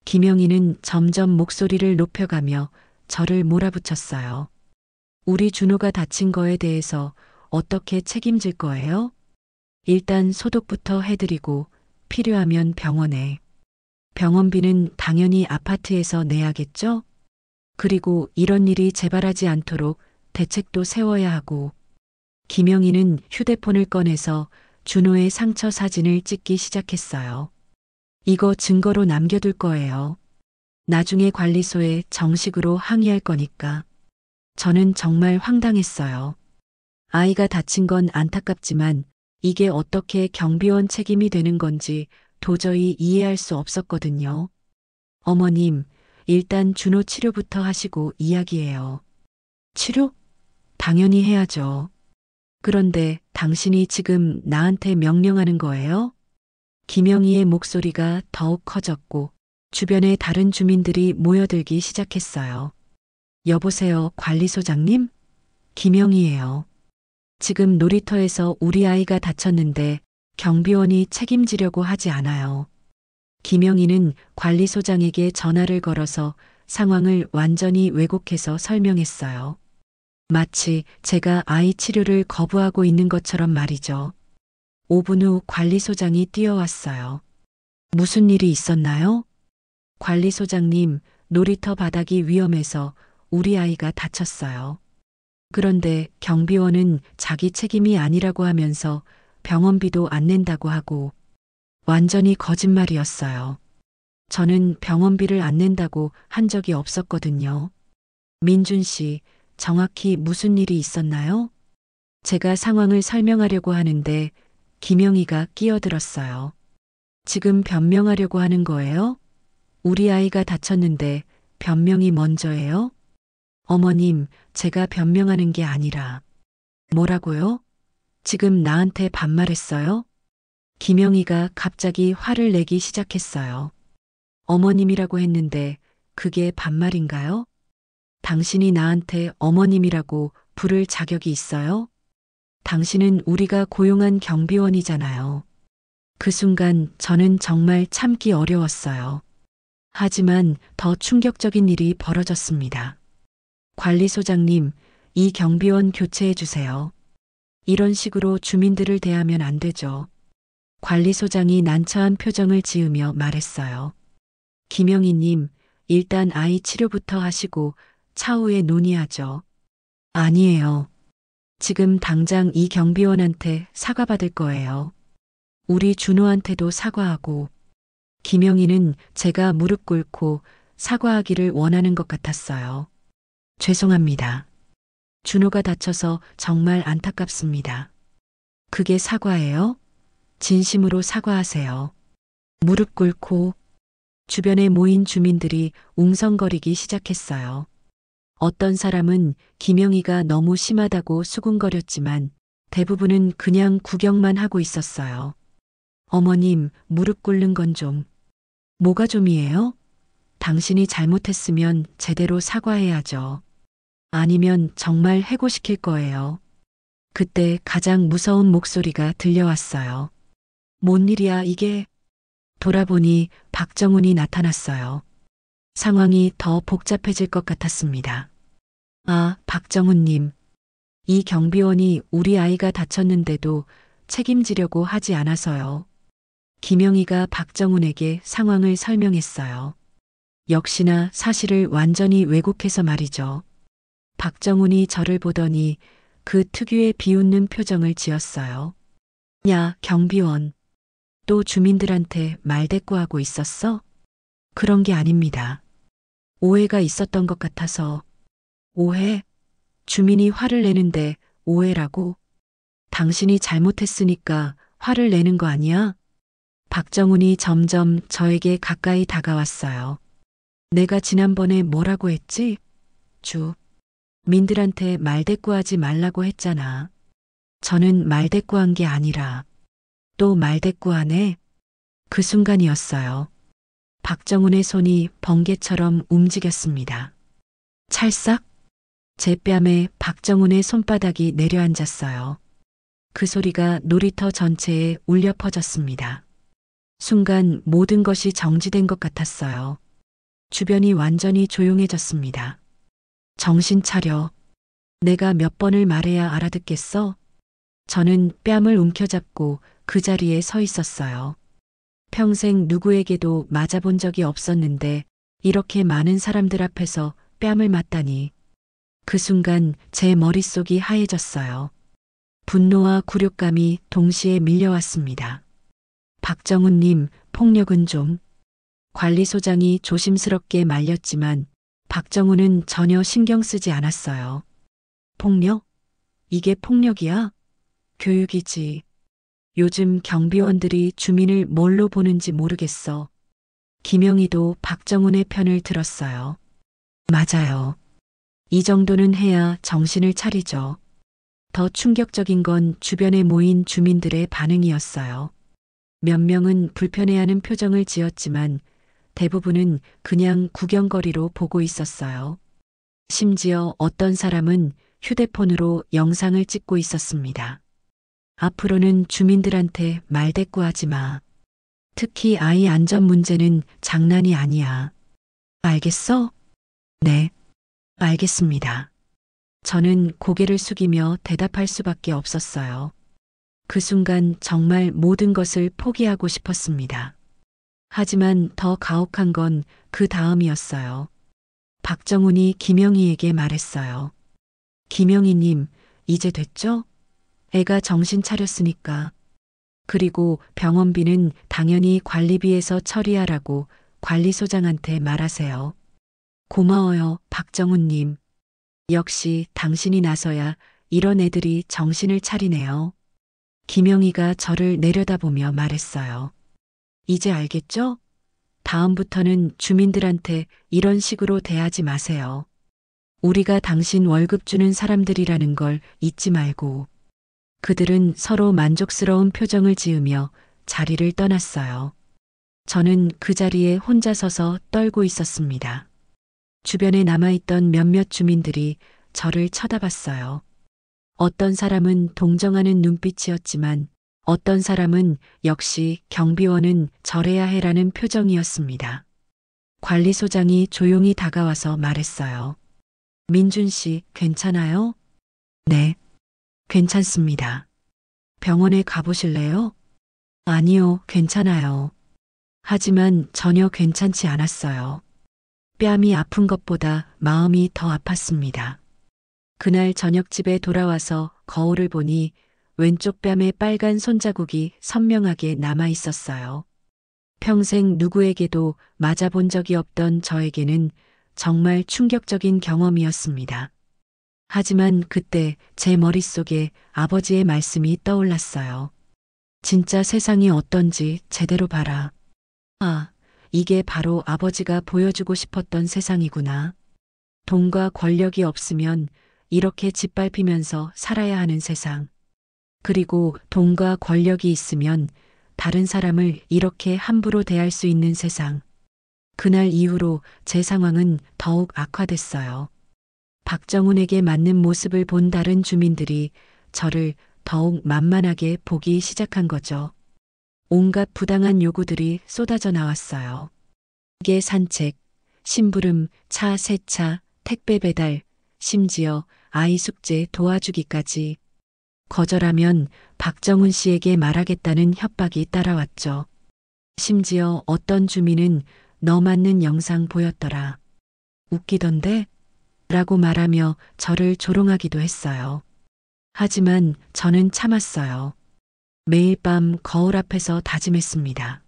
김영희는 점점 목소리를 높여가며 저를 몰아붙였어요. 우리 준호가 다친 거에 대해서 어떻게 책임질 거예요? 일단 소독부터 해드리고 필요하면 병원에. 병원비는 당연히 아파트에서 내야겠죠? 그리고 이런 일이 재발하지 않도록 대책도 세워야 하고. 김영희는 휴대폰을 꺼내서 준호의 상처 사진을 찍기 시작했어요. 이거 증거로 남겨둘 거예요. 나중에 관리소에 정식으로 항의할 거니까. 저는 정말 황당했어요. 아이가 다친 건 안타깝지만 이게 어떻게 경비원 책임이 되는 건지 도저히 이해할 수 없었거든요. 어머님, 일단 준호 치료부터 하시고 이야기해요. 치료? 당연히 해야죠. 그런데 당신이 지금 나한테 명령하는 거예요? 김영희의 목소리가 더욱 커졌고 주변에 다른 주민들이 모여들기 시작했어요. 여보세요, 관리소장님? 김영희예요. 지금 놀이터에서 우리 아이가 다쳤는데 경비원이 책임지려고 하지 않아요. 김영희는 관리소장에게 전화를 걸어서 상황을 완전히 왜곡해서 설명했어요. 마치 제가 아이 치료를 거부하고 있는 것처럼 말이죠. 5분 후 관리소장이 뛰어왔어요. 무슨 일이 있었나요? 관리소장님, 놀이터 바닥이 위험해서 우리 아이가 다쳤어요. 그런데 경비원은 자기 책임이 아니라고 하면서 병원비도 안 낸다고 하고 완전히 거짓말이었어요. 저는 병원비를 안 낸다고 한 적이 없었거든요. 민준 씨, 정확히 무슨 일이 있었나요? 제가 상황을 설명하려고 하는데 김영희가 끼어들었어요. 지금 변명하려고 하는 거예요? 우리 아이가 다쳤는데 변명이 먼저예요? 어머님, 제가 변명하는 게 아니라. 뭐라고요? 지금 나한테 반말했어요? 김영희가 갑자기 화를 내기 시작했어요. 어머님이라고 했는데 그게 반말인가요? 당신이 나한테 어머님이라고 부를 자격이 있어요? 당신은 우리가 고용한 경비원이잖아요. 그 순간 저는 정말 참기 어려웠어요. 하지만 더 충격적인 일이 벌어졌습니다. 관리소장님, 이 경비원 교체해 주세요. 이런 식으로 주민들을 대하면 안 되죠. 관리소장이 난처한 표정을 지으며 말했어요. 김영희님, 일단 아이 치료부터 하시고 차후에 논의하죠. 아니에요. 지금 당장 이 경비원한테 사과받을 거예요. 우리 준호한테도 사과하고. 김영희는 제가 무릎 꿇고 사과하기를 원하는 것 같았어요. 죄송합니다. 준호가 다쳐서 정말 안타깝습니다. 그게 사과예요? 진심으로 사과하세요. 무릎 꿇고. 주변에 모인 주민들이 웅성거리기 시작했어요. 어떤 사람은 김영희가 너무 심하다고 수군거렸지만 대부분은 그냥 구경만 하고 있었어요. 어머님, 무릎 꿇는 건 좀. 뭐가 좀이에요? 당신이 잘못했으면 제대로 사과해야죠. 아니면 정말 해고시킬 거예요. 그때 가장 무서운 목소리가 들려왔어요. 뭔 일이야 이게? 돌아보니 박정훈이 나타났어요. 상황이 더 복잡해질 것 같았습니다. 아, 박정훈님. 이 경비원이 우리 아이가 다쳤는데도 책임지려고 하지 않아서요. 김영희가 박정훈에게 상황을 설명했어요. 역시나 사실을 완전히 왜곡해서 말이죠. 박정훈이 저를 보더니 그 특유의 비웃는 표정을 지었어요. 야, 경비원. 또 주민들한테 말대꾸하고 있었어? 그런 게 아닙니다. 오해가 있었던 것 같아서. 오해? 주민이 화를 내는데 오해라고? 당신이 잘못했으니까 화를 내는 거 아니야? 박정훈이 점점 저에게 가까이 다가왔어요. 내가 지난번에 뭐라고 했지? 민들한테 말대꾸하지 말라고 했잖아. 저는 말대꾸한 게 아니라 또 말대꾸하네. 그 순간이었어요. 박정훈의 손이 번개처럼 움직였습니다. 찰싹? 제 뺨에 박정훈의 손바닥이 내려앉았어요. 그 소리가 놀이터 전체에 울려 퍼졌습니다. 순간 모든 것이 정지된 것 같았어요. 주변이 완전히 조용해졌습니다. 정신 차려. 내가 몇 번을 말해야 알아듣겠어? 저는 뺨을 움켜잡고 그 자리에 서 있었어요. 평생 누구에게도 맞아본 적이 없었는데 이렇게 많은 사람들 앞에서 뺨을 맞다니. 그 순간 제 머릿속이 하얘졌어요. 분노와 굴욕감이 동시에 밀려왔습니다. 박정훈님, 폭력은 좀. 관리소장이 조심스럽게 말렸지만 박정훈은 전혀 신경 쓰지 않았어요. 폭력? 이게 폭력이야? 교육이지. 요즘 경비원들이 주민을 뭘로 보는지 모르겠어. 김영희도 박정훈의 편을 들었어요. 맞아요. 이 정도는 해야 정신을 차리죠. 더 충격적인 건 주변에 모인 주민들의 반응이었어요. 몇 명은 불편해하는 표정을 지었지만 대부분은 그냥 구경거리로 보고 있었어요. 심지어 어떤 사람은 휴대폰으로 영상을 찍고 있었습니다. 앞으로는 주민들한테 말대꾸하지 마. 특히 아이 안전 문제는 장난이 아니야. 알겠어? 네, 알겠습니다. 저는 고개를 숙이며 대답할 수밖에 없었어요. 그 순간 정말 모든 것을 포기하고 싶었습니다. 하지만 더 가혹한 건 그 다음이었어요. 박정훈이 김영희에게 말했어요. 김영희님, 이제 됐죠? 애가 정신 차렸으니까. 그리고 병원비는 당연히 관리비에서 처리하라고 관리소장한테 말하세요. 고마워요, 박정훈님. 역시 당신이 나서야 이런 애들이 정신을 차리네요. 김영희가 저를 내려다보며 말했어요. 이제 알겠죠? 다음부터는 주민들한테 이런 식으로 대하지 마세요. 우리가 당신 월급 주는 사람들이라는 걸 잊지 말고. 그들은 서로 만족스러운 표정을 지으며 자리를 떠났어요. 저는 그 자리에 혼자 서서 떨고 있었습니다. 주변에 남아있던 몇몇 주민들이 저를 쳐다봤어요. 어떤 사람은 동정하는 눈빛이었지만 어떤 사람은 역시 경비원은 절해야 해라는 표정이었습니다. 관리소장이 조용히 다가와서 말했어요. 민준 씨, 괜찮아요? 네, 괜찮습니다. 병원에 가보실래요? 아니요, 괜찮아요. 하지만 전혀 괜찮지 않았어요. 뺨이 아픈 것보다 마음이 더 아팠습니다. 그날 저녁 집에 돌아와서 거울을 보니 왼쪽 뺨에 빨간 손자국이 선명하게 남아 있었어요. 평생 누구에게도 맞아본 적이 없던 저에게는 정말 충격적인 경험이었습니다. 하지만 그때 제 머릿속에 아버지의 말씀이 떠올랐어요. 진짜 세상이 어떤지 제대로 봐라. 아, 이게 바로 아버지가 보여주고 싶었던 세상이구나. 돈과 권력이 없으면 이렇게 짓밟히면서 살아야 하는 세상. 그리고 돈과 권력이 있으면 다른 사람을 이렇게 함부로 대할 수 있는 세상. 그날 이후로 제 상황은 더욱 악화됐어요. 박정훈에게 맞는 모습을 본 다른 주민들이 저를 더욱 만만하게 보기 시작한 거죠. 온갖 부당한 요구들이 쏟아져 나왔어요. 개 산책, 심부름, 차 세차, 택배 배달, 심지어 아이 숙제 도와주기까지. 거절하면 박정훈 씨에게 말하겠다는 협박이 따라왔죠. 심지어 어떤 주민은 너 맞는 영상 보였더라. 웃기던데? 라고 말하며 저를 조롱하기도 했어요. 하지만 저는 참았어요. 매일 밤 거울 앞에서 다짐했습니다.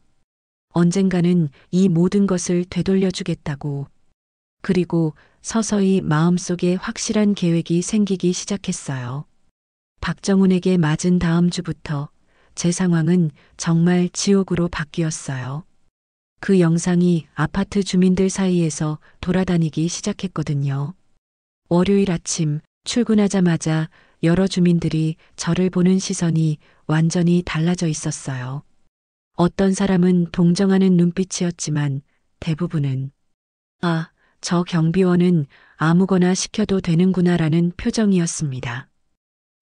언젠가는 이 모든 것을 되돌려주겠다고. 그리고 서서히 마음속에 확실한 계획이 생기기 시작했어요. 박정훈에게 맞은 다음 주부터 제 상황은 정말 지옥으로 바뀌었어요. 그 영상이 아파트 주민들 사이에서 돌아다니기 시작했거든요. 월요일 아침 출근하자마자 여러 주민들이 저를 보는 시선이 완전히 달라져 있었어요. 어떤 사람은 동정하는 눈빛이었지만 대부분은 아, 저 경비원은 아무거나 시켜도 되는구나라는 표정이었습니다.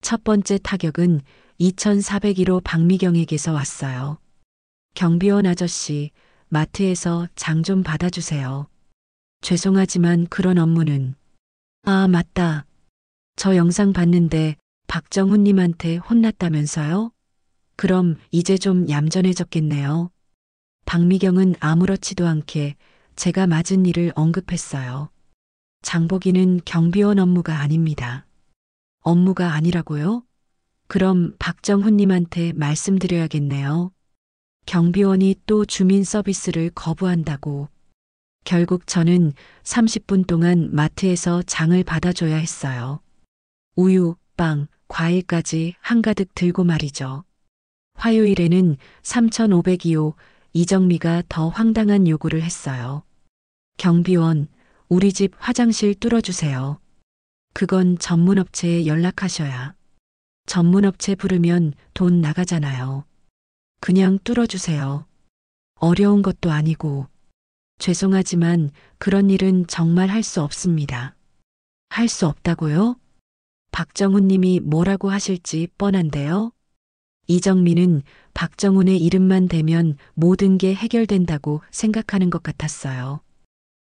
첫 번째 타격은 2401호 박미경에게서 왔어요. 경비원 아저씨, 마트에서 장 좀 받아주세요. 죄송하지만 그런 업무는. 아, 맞다. 저 영상 봤는데 박정훈님한테 혼났다면서요? 그럼 이제 좀 얌전해졌겠네요. 박미경은 아무렇지도 않게 제가 맞은 일을 언급했어요. 장보기는 경비원 업무가 아닙니다. 업무가 아니라고요? 그럼 박정훈님한테 말씀드려야겠네요. 경비원이 또 주민 서비스를 거부한다고. 결국 저는 30분 동안 마트에서 장을 받아줘야 했어요. 우유, 빵, 과일까지 한가득 들고 말이죠. 화요일에는 3,500이요. 이정미가 더 황당한 요구를 했어요. 경비원, 우리 집 화장실 뚫어주세요. 그건 전문업체에 연락하셔야. 전문업체 부르면 돈 나가잖아요. 그냥 뚫어주세요. 어려운 것도 아니고. 죄송하지만 그런 일은 정말 할 수 없습니다. 할 수 없다고요? 박정훈 님이 뭐라고 하실지 뻔한데요. 이정민은 박정훈의 이름만 대면 모든 게 해결된다고 생각하는 것 같았어요.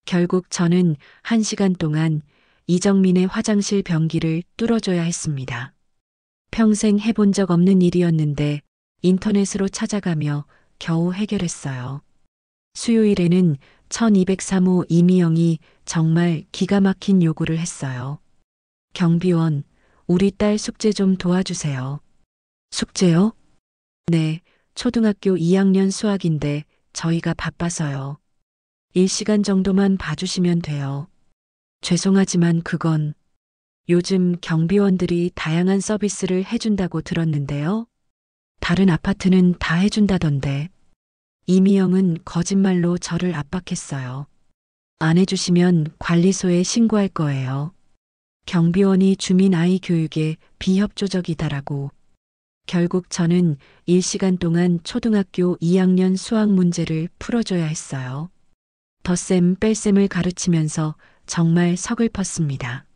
결국 저는 1시간 동안 이정민의 화장실 변기를 뚫어줘야 했습니다. 평생 해본 적 없는 일이었는데 인터넷으로 찾아가며 겨우 해결했어요. 수요일에는 1203호 이미영이 정말 기가 막힌 요구를 했어요. 경비원, 우리 딸 숙제 좀 도와주세요. 숙제요? 네, 초등학교 2학년 수학인데 저희가 바빠서요. 1시간 정도만 봐주시면 돼요. 죄송하지만 그건 요즘 경비원들이 다양한 서비스를 해준다고 들었는데요. 다른 아파트는 다 해준다던데. 이미영은 거짓말로 저를 압박했어요. 안 해주시면 관리소에 신고할 거예요. 경비원이 주민 아이 교육에 비협조적이다라고. 결국 저는 1시간 동안 초등학교 2학년 수학 문제를 풀어줘야 했어요. 덧셈 뺄셈을 가르치면서 정말 서글펐습니다.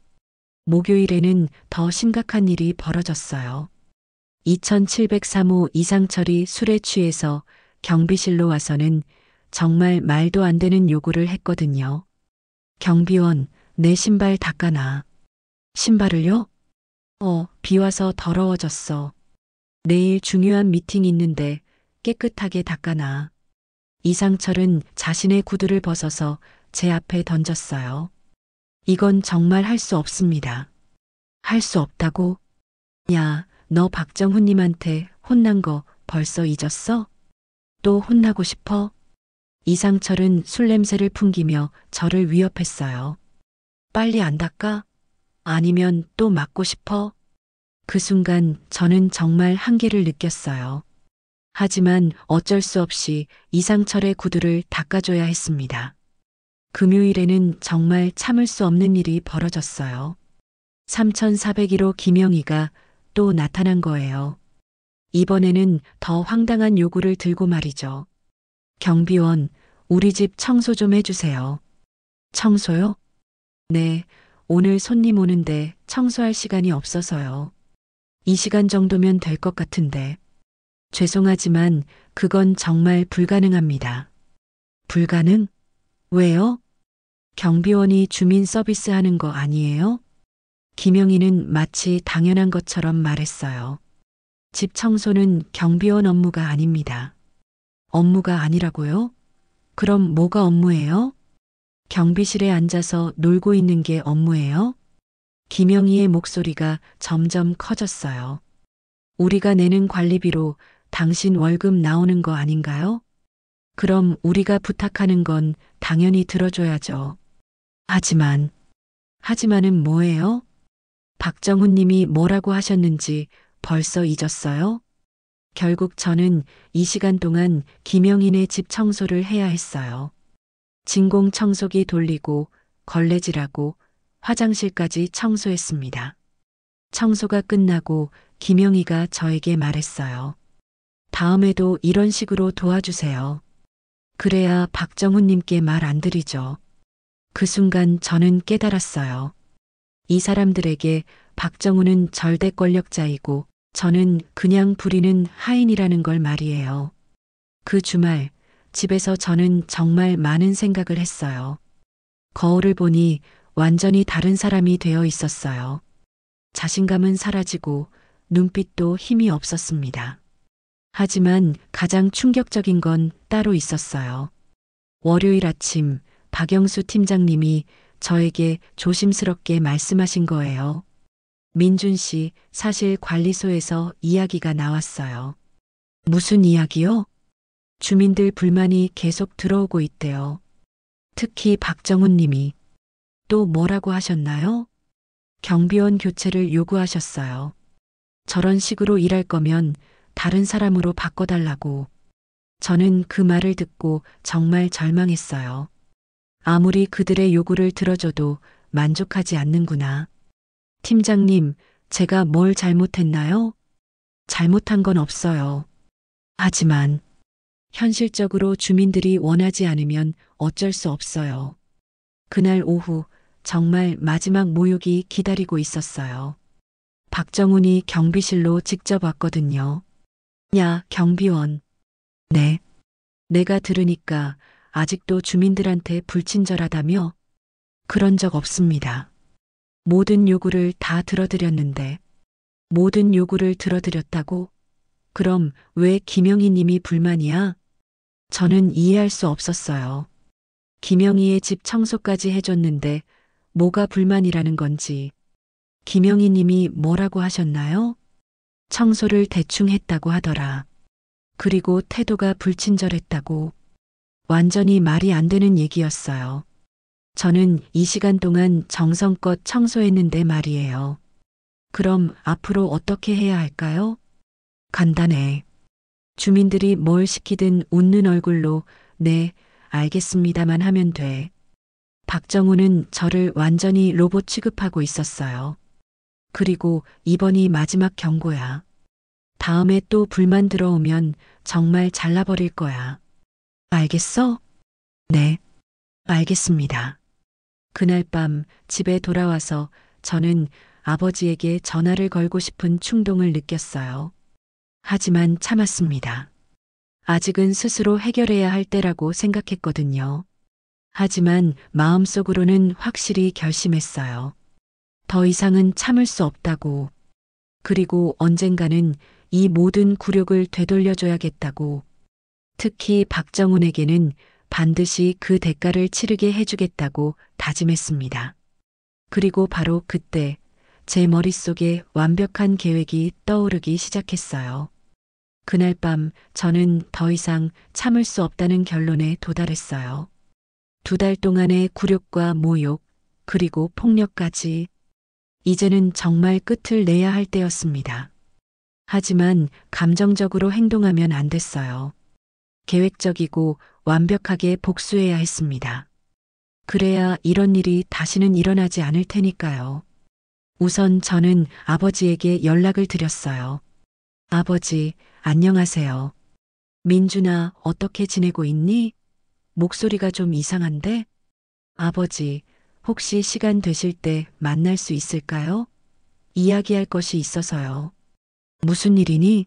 목요일에는 더 심각한 일이 벌어졌어요. 2703호 이상철이 술에 취해서 경비실로 와서는 정말 말도 안 되는 요구를 했거든요. 경비원, 내 신발 닦아놔. 신발을요? 비 와서 더러워졌어. 내일 중요한 미팅 있는데 깨끗하게 닦아놔. 이상철은 자신의 구두를 벗어서 제 앞에 던졌어요. 이건 정말 할 수 없습니다. 할 수 없다고? 야, 너 박정훈님한테 혼난 거 벌써 잊었어? 또 혼나고 싶어? 이상철은 술 냄새를 풍기며 저를 위협했어요. 빨리 안 닦아? 아니면 또 맞고 싶어? 그 순간 저는 정말 한계를 느꼈어요. 하지만 어쩔 수 없이 이상철의 구두를 닦아줘야 했습니다. 금요일에는 정말 참을 수 없는 일이 벌어졌어요. 3401호 김영희가 또 나타난 거예요. 이번에는 더 황당한 요구를 들고 말이죠. 경비원, 우리 집 청소 좀 해주세요. 청소요? 네, 오늘 손님 오는데 청소할 시간이 없어서요. 이 시간 정도면 될 것 같은데. 죄송하지만 그건 정말 불가능합니다. 불가능? 왜요? 경비원이 주민 서비스 하는 거 아니에요? 김영희는 마치 당연한 것처럼 말했어요. 집 청소는 경비원 업무가 아닙니다. 업무가 아니라고요? 그럼 뭐가 업무예요? 경비실에 앉아서 놀고 있는 게 업무예요? 김영희의 목소리가 점점 커졌어요. 우리가 내는 관리비로 당신 월급 나오는 거 아닌가요? 그럼 우리가 부탁하는 건 당연히 들어줘야죠. 하지만은 뭐예요? 박정훈 님이 뭐라고 하셨는지 벌써 잊었어요? 결국 저는 이 시간 동안 김영인의 집 청소를 해야 했어요. 진공 청소기 돌리고 걸레질하고 화장실까지 청소했습니다. 청소가 끝나고 김영희가 저에게 말했어요. 다음에도 이런 식으로 도와주세요. 그래야 박정훈 님께 말 안 드리죠. 그 순간 저는 깨달았어요. 이 사람들에게 박정훈은 절대 권력자이고 저는 그냥 부리는 하인이라는 걸 말이에요. 그 주말 집에서 저는 정말 많은 생각을 했어요. 거울을 보니 완전히 다른 사람이 되어 있었어요. 자신감은 사라지고 눈빛도 힘이 없었습니다. 하지만 가장 충격적인 건 따로 있었어요. 월요일 아침 박영수 팀장님이 저에게 조심스럽게 말씀하신 거예요. 민준 씨, 사실 관리소에서 이야기가 나왔어요. 무슨 이야기요? 주민들 불만이 계속 들어오고 있대요. 특히 박정훈 님이. 또 뭐라고 하셨나요? 경비원 교체를 요구하셨어요. 저런 식으로 일할 거면 다른 사람으로 바꿔달라고. 저는 그 말을 듣고 정말 절망했어요. 아무리 그들의 요구를 들어줘도 만족하지 않는구나. 팀장님, 제가 뭘 잘못했나요? 잘못한 건 없어요. 하지만 현실적으로 주민들이 원하지 않으면 어쩔 수 없어요. 그날 오후 정말 마지막 모욕이 기다리고 있었어요. 박정훈이 경비실로 직접 왔거든요. 야, 경비원. 네. 내가 들으니까 아직도 주민들한테 불친절하다며? 그런 적 없습니다. 모든 요구를 다 들어드렸는데. 모든 요구를 들어드렸다고? 그럼 왜 김영희 님이 불만이야? 저는 이해할 수 없었어요. 김영희의 집 청소까지 해줬는데 뭐가 불만이라는 건지. 김영희 님이 뭐라고 하셨나요? 청소를 대충 했다고 하더라. 그리고 태도가 불친절했다고. 완전히 말이 안 되는 얘기였어요. 저는 이 시간 동안 정성껏 청소했는데 말이에요. 그럼 앞으로 어떻게 해야 할까요? 간단해. 주민들이 뭘 시키든 웃는 얼굴로 네, 알겠습니다만 하면 돼. 박정우는 저를 완전히 로봇 취급하고 있었어요. 그리고 이번이 마지막 경고야. 다음에 또 불만 들어오면 정말 잘라버릴 거야. 알겠어? 네, 알겠습니다. 그날 밤 집에 돌아와서 저는 아버지에게 전화를 걸고 싶은 충동을 느꼈어요. 하지만 참았습니다. 아직은 스스로 해결해야 할 때라고 생각했거든요. 하지만 마음속으로는 확실히 결심했어요. 더 이상은 참을 수 없다고. 그리고 언젠가는 이 모든 굴욕을 되돌려줘야겠다고. 특히 박정훈에게는 반드시 그 대가를 치르게 해주겠다고 다짐했습니다. 그리고 바로 그때 제 머릿속에 완벽한 계획이 떠오르기 시작했어요. 그날 밤 저는 더 이상 참을 수 없다는 결론에 도달했어요. 2달 동안의 굴욕과 모욕, 그리고 폭력까지. 이제는 정말 끝을 내야 할 때였습니다. 하지만 감정적으로 행동하면 안 됐어요. 계획적이고 완벽하게 복수해야 했습니다. 그래야 이런 일이 다시는 일어나지 않을 테니까요. 우선 저는 아버지에게 연락을 드렸어요. 아버지, 안녕하세요. 민준아, 어떻게 지내고 있니? 목소리가 좀 이상한데? 아버지, 혹시 시간 되실 때 만날 수 있을까요? 이야기할 것이 있어서요. 무슨 일이니?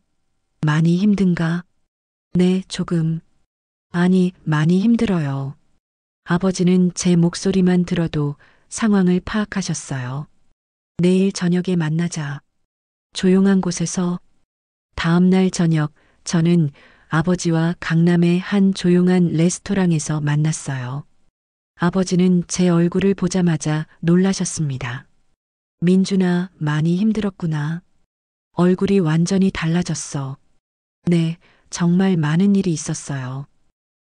많이 힘든가? 네, 조금. 아니, 많이 힘들어요. 아버지는 제 목소리만 들어도 상황을 파악하셨어요. 내일 저녁에 만나자. 조용한 곳에서. 다음 날 저녁, 저는 아버지와 강남의 한 조용한 레스토랑에서 만났어요. 아버지는 제 얼굴을 보자마자 놀라셨습니다. 민준아, 많이 힘들었구나. 얼굴이 완전히 달라졌어. 네, 정말 많은 일이 있었어요.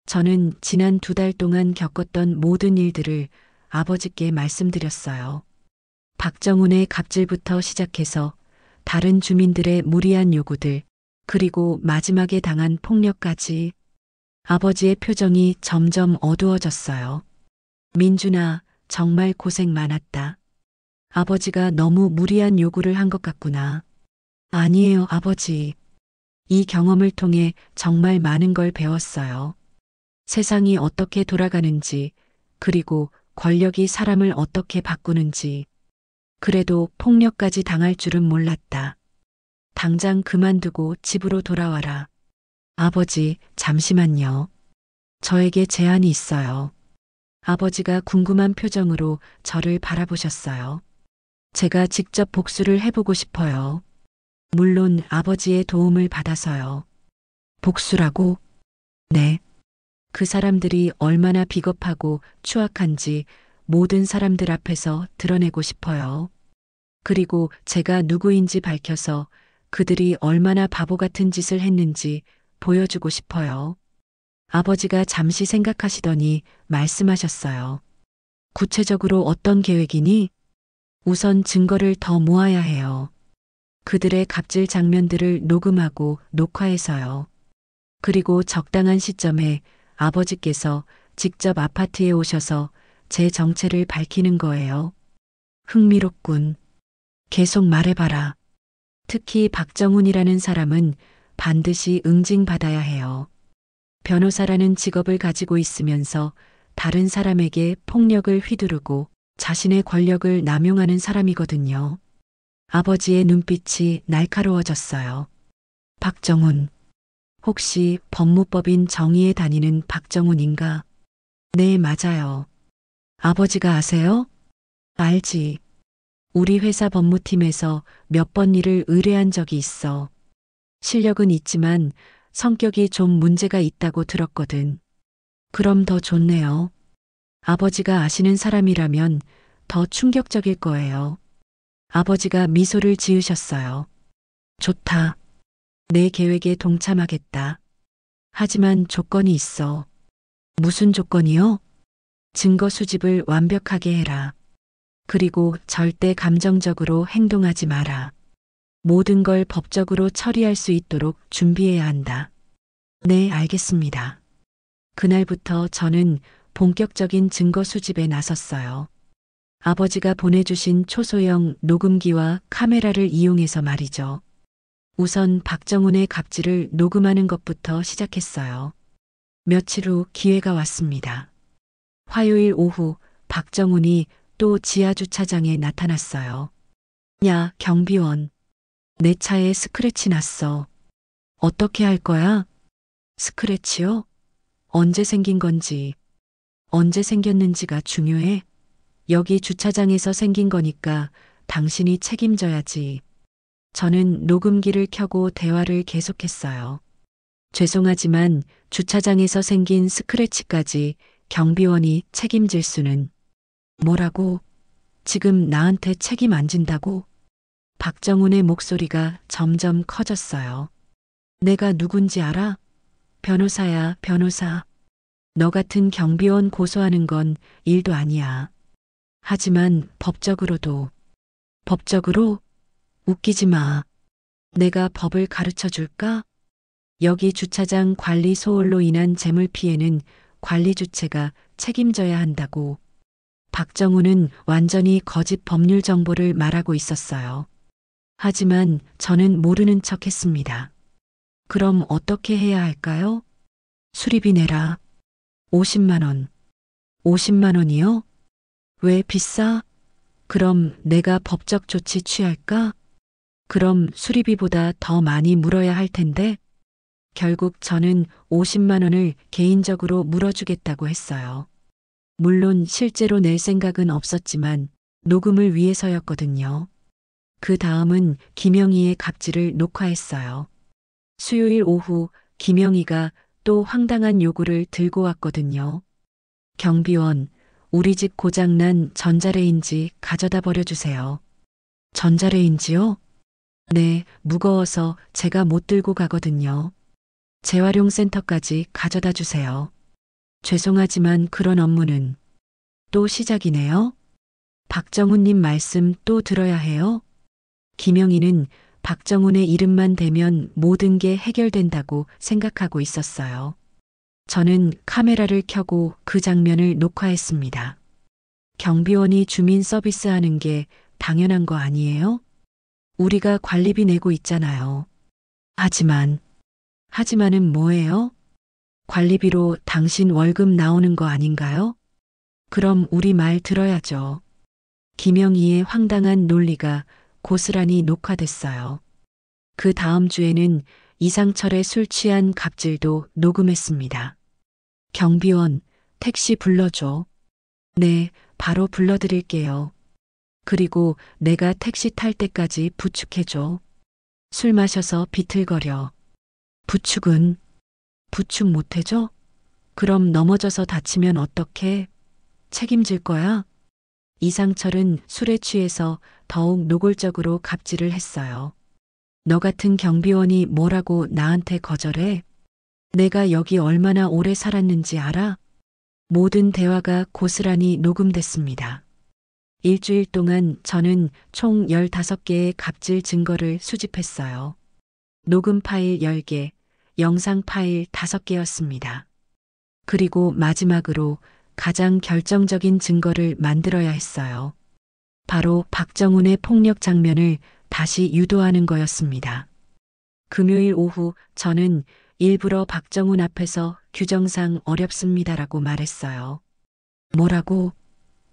저는 지난 2달 동안 겪었던 모든 일들을 아버지께 말씀드렸어요. 박정훈의 갑질부터 시작해서 다른 주민들의 무리한 요구들, 그리고 마지막에 당한 폭력까지. 아버지의 표정이 점점 어두워졌어요. 민준아, 정말 고생 많았다. 아버지가 너무 무리한 요구를 한 것 같구나. 아니에요, 아버지. 이 경험을 통해 정말 많은 걸 배웠어요. 세상이 어떻게 돌아가는지, 그리고 권력이 사람을 어떻게 바꾸는지. 그래도 폭력까지 당할 줄은 몰랐다. 당장 그만두고 집으로 돌아와라. 아버지, 잠시만요. 저에게 제안이 있어요. 아버지가 궁금한 표정으로 저를 바라보셨어요. 제가 직접 복수를 해보고 싶어요. 물론 아버지의 도움을 받아서요. 복수라고? 네. 그 사람들이 얼마나 비겁하고 추악한지 모든 사람들 앞에서 드러내고 싶어요. 그리고 제가 누구인지 밝혀서 그들이 얼마나 바보 같은 짓을 했는지 보여주고 싶어요. 아버지가 잠시 생각하시더니 말씀하셨어요. 구체적으로 어떤 계획이니? 우선 증거를 더 모아야 해요. 그들의 갑질 장면들을 녹음하고 녹화해서요. 그리고 적당한 시점에 아버지께서 직접 아파트에 오셔서 제 정체를 밝히는 거예요. 흥미롭군. 계속 말해봐라. 특히 박정훈이라는 사람은 반드시 응징받아야 해요. 변호사라는 직업을 가지고 있으면서 다른 사람에게 폭력을 휘두르고 자신의 권력을 남용하는 사람이거든요. 아버지의 눈빛이 날카로워졌어요. 박정훈. 혹시 법무법인 정의에 다니는 박정훈인가? 네, 맞아요. 아버지가 아세요? 알지. 우리 회사 법무팀에서 몇 번 일을 의뢰한 적이 있어. 실력은 있지만 성격이 좀 문제가 있다고 들었거든. 그럼 더 좋네요. 아버지가 아시는 사람이라면 더 충격적일 거예요. 아버지가 미소를 지으셨어요. 좋다. 내 계획에 동참하겠다. 하지만 조건이 있어. 무슨 조건이요? 증거 수집을 완벽하게 해라. 그리고 절대 감정적으로 행동하지 마라. 모든 걸 법적으로 처리할 수 있도록 준비해야 한다. 네, 알겠습니다. 그날부터 저는 본격적인 증거 수집에 나섰어요. 아버지가 보내주신 초소형 녹음기와 카메라를 이용해서 말이죠. 우선 박정훈의 갑질을 녹음하는 것부터 시작했어요. 며칠 후 기회가 왔습니다. 화요일 오후 박정훈이 또 지하주차장에 나타났어요. 야, 경비원. 내 차에 스크래치 났어. 어떻게 할 거야? 스크래치요? 언제 생긴 건지, 언제 생겼는지가 중요해? 여기 주차장에서 생긴 거니까 당신이 책임져야지. 저는 녹음기를 켜고 대화를 계속했어요. 죄송하지만 주차장에서 생긴 스크래치까지 경비원이 책임질 수는. 뭐라고? 지금 나한테 책임 안 진다고? 박정훈의 목소리가 점점 커졌어요. 내가 누군지 알아? 변호사야, 변호사. 너 같은 경비원 고소하는 건 일도 아니야. 하지만 법적으로도. 법적으로? 웃기지 마. 내가 법을 가르쳐 줄까? 여기 주차장 관리 소홀로 인한 재물 피해는 관리 주체가 책임져야 한다고. 박정훈은 완전히 거짓 법률 정보를 말하고 있었어요. 하지만 저는 모르는 척 했습니다. 그럼 어떻게 해야 할까요? 수리비 내라. 50만 원. 50만 원이요? 왜 비싸? 그럼 내가 법적 조치 취할까? 그럼 수리비보다 더 많이 물어야 할 텐데. 결국 저는 50만 원을 개인적으로 물어주겠다고 했어요. 물론 실제로 낼 생각은 없었지만 녹음을 위해서였거든요. 그 다음은 김영희의 갑질을 녹화했어요. 수요일 오후 김영희가 또 황당한 요구를 들고 왔거든요. 경비원, 우리 집 고장난 전자레인지 가져다 버려주세요. 전자레인지요? 네, 무거워서 제가 못 들고 가거든요. 재활용 센터까지 가져다 주세요. 죄송하지만 그런 업무는. 또 시작이네요. 박정훈님 말씀 또 들어야 해요? 김영희는 박정훈의 이름만 대면 모든 게 해결된다고 생각하고 있었어요. 저는 카메라를 켜고 그 장면을 녹화했습니다. 경비원이 주민 서비스하는 게 당연한 거 아니에요? 우리가 관리비 내고 있잖아요. 하지만은 뭐예요? 관리비로 당신 월급 나오는 거 아닌가요? 그럼 우리 말 들어야죠. 김영희의 황당한 논리가 고스란히 녹화됐어요. 그 다음 주에는 이상철의 술 취한 갑질도 녹음했습니다. 경비원, 택시 불러줘. 네, 바로 불러드릴게요. 그리고 내가 택시 탈 때까지 부축해줘. 술 마셔서 비틀거려. 부축은? 부축 못해줘? 그럼 넘어져서 다치면 어떡해? 책임질 거야? 이상철은 술에 취해서 더욱 노골적으로 갑질을 했어요. 너 같은 경비원이 뭐라고 나한테 거절해? 내가 여기 얼마나 오래 살았는지 알아? 모든 대화가 고스란히 녹음됐습니다. 일주일 동안 저는 총 15개의 갑질 증거를 수집했어요. 녹음 파일 10개, 영상 파일 5개였습니다. 그리고 마지막으로 가장 결정적인 증거를 만들어야 했어요. 바로 박정훈의 폭력 장면을 다시 유도하는 거였습니다. 금요일 오후 저는 일부러 박정훈 앞에서 규정상 어렵습니다라고 말했어요. 뭐라고?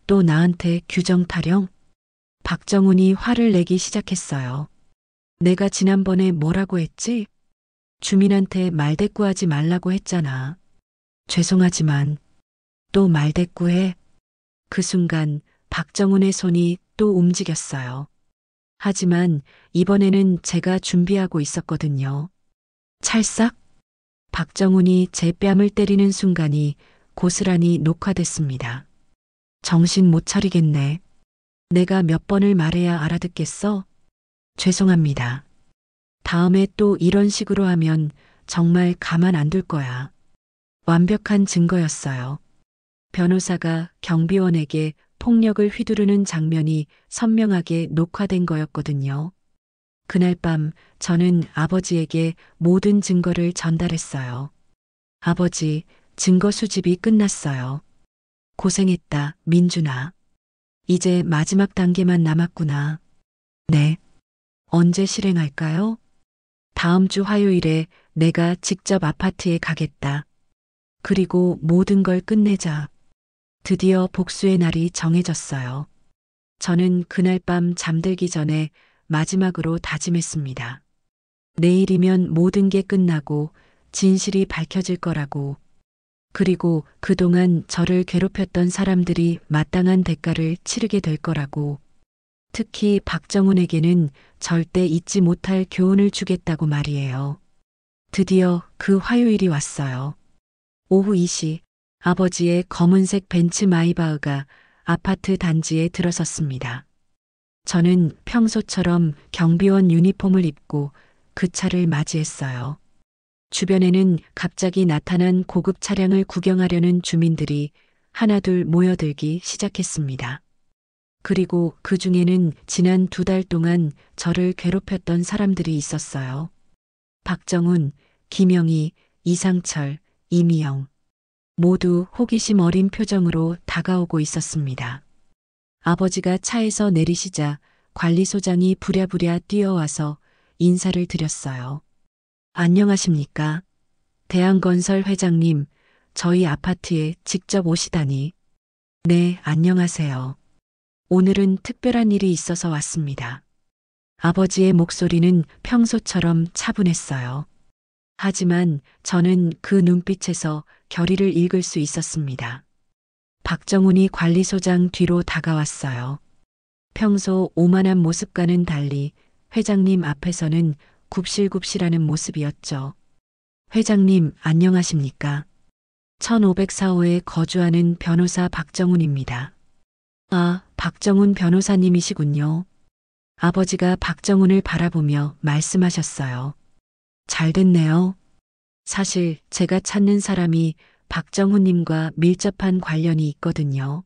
또 나한테 규정 타령? 박정훈이 화를 내기 시작했어요. 내가 지난번에 뭐라고 했지? 주민한테 말대꾸하지 말라고 했잖아. 죄송하지만 또 말대꾸해. 그 순간 박정훈의 손이 또 움직였어요. 하지만 이번에는 제가 준비하고 있었거든요. 찰싹? 박정훈이 제 뺨을 때리는 순간이 고스란히 녹화됐습니다. 정신 못 차리겠네. 내가 몇 번을 말해야 알아듣겠어? 죄송합니다. 다음에 또 이런 식으로 하면 정말 가만 안 둘 거야. 완벽한 증거였어요. 변호사가 경비원에게 폭력을 휘두르는 장면이 선명하게 녹화된 거였거든요. 그날 밤 저는 아버지에게 모든 증거를 전달했어요. 아버지, 증거 수집이 끝났어요. 고생했다, 민준아. 이제 마지막 단계만 남았구나. 네. 언제 실행할까요? 다음 주 화요일에 내가 직접 아파트에 가겠다. 그리고 모든 걸 끝내자. 드디어 복수의 날이 정해졌어요. 저는 그날 밤 잠들기 전에 마지막으로 다짐했습니다. 내일이면 모든 게 끝나고 진실이 밝혀질 거라고. 그리고 그동안 저를 괴롭혔던 사람들이 마땅한 대가를 치르게 될 거라고. 특히 박정훈에게는 절대 잊지 못할 교훈을 주겠다고 말이에요. 드디어 그 화요일이 왔어요. 오후 2시 아버지의 검은색 벤츠 마이바흐가 아파트 단지에 들어섰습니다. 저는 평소처럼 경비원 유니폼을 입고 그 차를 맞이했어요. 주변에는 갑자기 나타난 고급 차량을 구경하려는 주민들이 하나둘 모여들기 시작했습니다. 그리고 그 중에는 지난 2달 동안 저를 괴롭혔던 사람들이 있었어요. 박정훈, 김영희, 이상철, 이미영. 모두 호기심 어린 표정으로 다가오고 있었습니다. 아버지가 차에서 내리시자 관리소장이 부랴부랴 뛰어와서 인사를 드렸어요. 안녕하십니까? 대한건설 회장님, 저희 아파트에 직접 오시다니. 네, 안녕하세요. 오늘은 특별한 일이 있어서 왔습니다. 아버지의 목소리는 평소처럼 차분했어요. 하지만 저는 그 눈빛에서 결의를 읽을 수 있었습니다. 박정훈이 관리소장 뒤로 다가왔어요. 평소 오만한 모습과는 달리 회장님 앞에서는 굽실굽실하는 모습이었죠. 회장님, 안녕하십니까? 1504호에 거주하는 변호사 박정훈입니다. 아, 박정훈 변호사님이시군요. 아버지가 박정훈을 바라보며 말씀하셨어요. 잘 됐네요. 사실 제가 찾는 사람이 박정훈님과 밀접한 관련이 있거든요.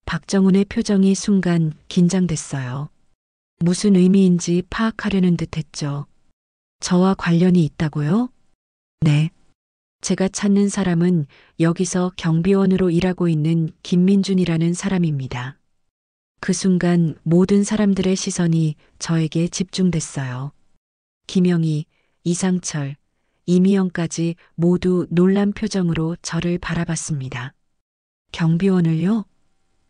박정훈의 표정이 순간 긴장됐어요. 무슨 의미인지 파악하려는 듯 했죠. 저와 관련이 있다고요? 네. 제가 찾는 사람은 여기서 경비원으로 일하고 있는 김민준이라는 사람입니다. 그 순간 모든 사람들의 시선이 저에게 집중됐어요. 김영희, 이상철, 이미영까지 모두 놀란 표정으로 저를 바라봤습니다. 경비원을요?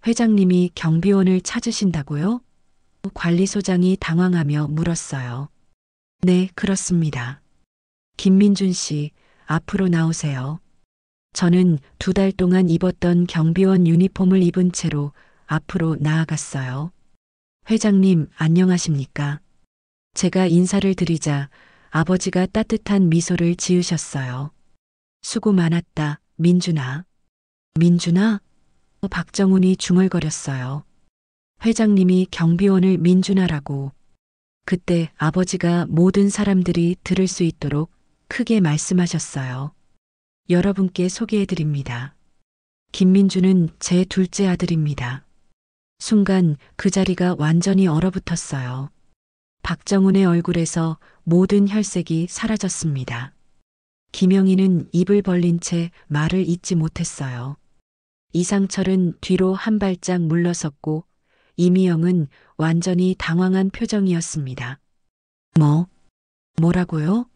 회장님이 경비원을 찾으신다고요? 관리소장이 당황하며 물었어요. 네, 그렇습니다. 김민준 씨, 앞으로 나오세요. 저는 2달 동안 입었던 경비원 유니폼을 입은 채로 앞으로 나아갔어요. 회장님, 안녕하십니까? 제가 인사를 드리자 아버지가 따뜻한 미소를 지으셨어요. 수고 많았다, 민준아. 민준아? 박정훈이 중얼거렸어요. 회장님이 경비원을 민준아라고. 그때 아버지가 모든 사람들이 들을 수 있도록 크게 말씀하셨어요. 여러분께 소개해드립니다. 김민준은 제 둘째 아들입니다. 순간 그 자리가 완전히 얼어붙었어요. 박정훈의 얼굴에서 모든 혈색이 사라졌습니다. 김영희는 입을 벌린 채 말을 잇지 못했어요. 이상철은 뒤로 한 발짝 물러섰고 이미영은 완전히 당황한 표정이었습니다. 뭐라고요?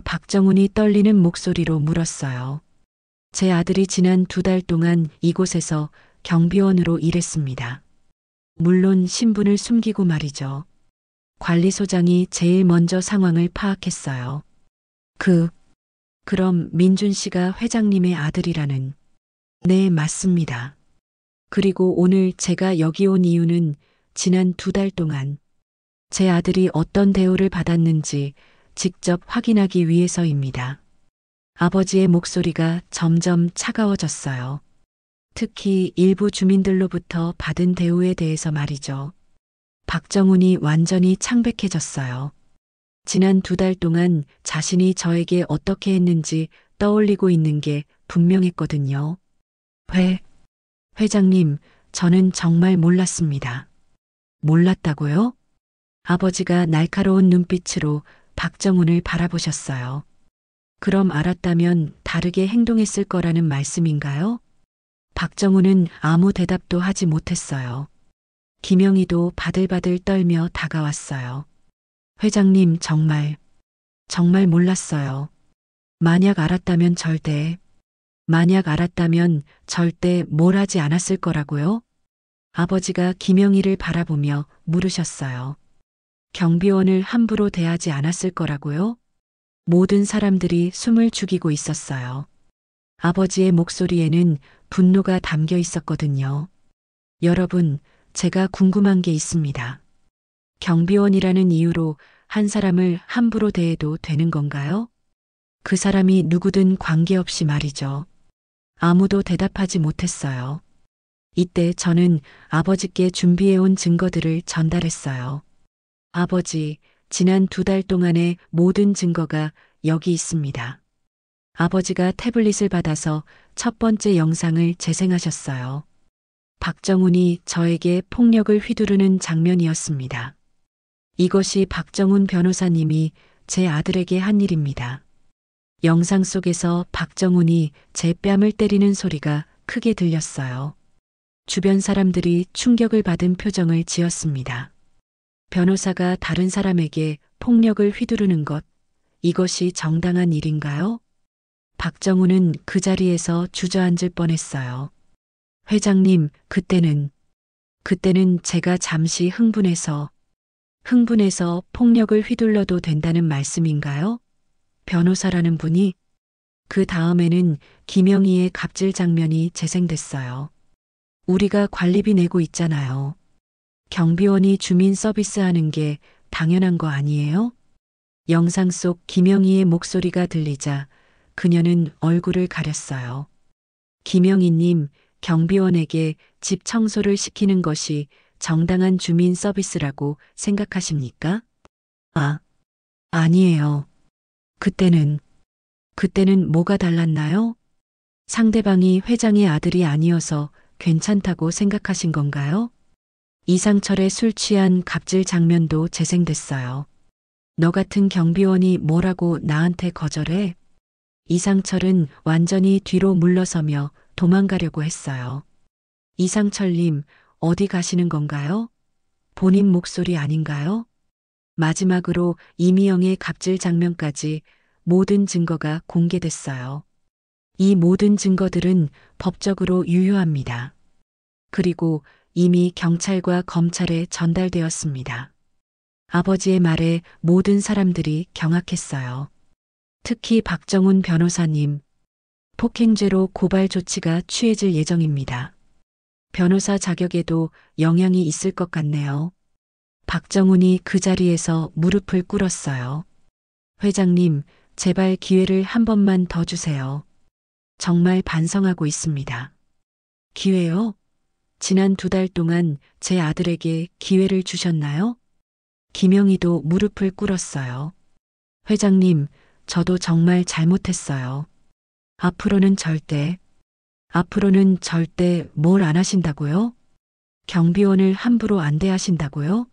박정훈이 떨리는 목소리로 물었어요. 제 아들이 지난 2달 동안 이곳에서 경비원으로 일했습니다. 물론 신분을 숨기고 말이죠. 관리소장이 제일 먼저 상황을 파악했어요. 그럼 민준 씨가 회장님의 아들이라는. 네, 맞습니다. 그리고 오늘 제가 여기 온 이유는 지난 2달 동안 제 아들이 어떤 대우를 받았는지 직접 확인하기 위해서입니다. 아버지의 목소리가 점점 차가워졌어요. 특히 일부 주민들로부터 받은 대우에 대해서 말이죠. 박정훈이 완전히 창백해졌어요. 지난 2달 동안 자신이 저에게 어떻게 했는지 떠올리고 있는 게 분명했거든요. 회장님, 저는 정말 몰랐습니다. 몰랐다고요? 아버지가 날카로운 눈빛으로 박정훈을 바라보셨어요. 그럼 알았다면 다르게 행동했을 거라는 말씀인가요? 박정훈은 아무 대답도 하지 못했어요. 김영희도 바들바들 떨며 다가왔어요. 회장님, 정말 몰랐어요. 만약 알았다면 절대 뭘 하지 않았을 거라고요? 아버지가 김영희를 바라보며 물으셨어요. 경비원을 함부로 대하지 않았을 거라고요? 모든 사람들이 숨을 죽이고 있었어요. 아버지의 목소리에는 분노가 담겨 있었거든요. 여러분, 제가 궁금한 게 있습니다. 경비원이라는 이유로 한 사람을 함부로 대해도 되는 건가요? 그 사람이 누구든 관계없이 말이죠. 아무도 대답하지 못했어요. 이때 저는 아버지께 준비해온 증거들을 전달했어요. 아버지, 지난 2달 동안의 모든 증거가 여기 있습니다. 아버지가 태블릿을 받아서 첫 번째 영상을 재생하셨어요. 박정훈이 저에게 폭력을 휘두르는 장면이었습니다. 이것이 박정훈 변호사님이 제 아들에게 한 일입니다. 영상 속에서 박정훈이 제 뺨을 때리는 소리가 크게 들렸어요. 주변 사람들이 충격을 받은 표정을 지었습니다. 변호사가 다른 사람에게 폭력을 휘두르는 것, 이것이 정당한 일인가요? 박정훈은 그 자리에서 주저앉을 뻔했어요. 회장님, 그때는 제가 잠시 흥분해서 폭력을 휘둘러도 된다는 말씀인가요? 변호사라는 분이. 그 다음에는 김영희의 갑질 장면이 재생됐어요. 우리가 관리비 내고 있잖아요. 경비원이 주민 서비스하는 게 당연한 거 아니에요? 영상 속 김영희의 목소리가 들리자 그녀는 얼굴을 가렸어요. 김영희님, 경비원에게 집 청소를 시키는 것이 정당한 주민 서비스라고 생각하십니까? 아니에요. 그때는 뭐가 달랐나요? 상대방이 회장의 아들이 아니어서 괜찮다고 생각하신 건가요? 이상철의 술 취한 갑질 장면도 재생됐어요. 너 같은 경비원이 뭐라고 나한테 거절해? 이상철은 완전히 뒤로 물러서며 도망가려고 했어요. 이상철님, 어디 가시는 건가요? 본인 목소리 아닌가요? 마지막으로 이미영의 갑질 장면까지 모든 증거가 공개됐어요. 이 모든 증거들은 법적으로 유효합니다. 그리고 이미 경찰과 검찰에 전달되었습니다. 아버지의 말에 모든 사람들이 경악했어요. 특히 박정훈 변호사님, 폭행죄로 고발 조치가 취해질 예정입니다. 변호사 자격에도 영향이 있을 것 같네요. 박정훈이 그 자리에서 무릎을 꿇었어요. 회장님, 제발 기회를 한 번만 더 주세요. 정말 반성하고 있습니다. 기회요? 지난 2달 동안 제 아들에게 기회를 주셨나요? 김영희도 무릎을 꿇었어요. 회장님, 저도 정말 잘못했어요. 앞으로는 절대 뭘 안 하신다고요? 경비원을 함부로 안 대하신다고요?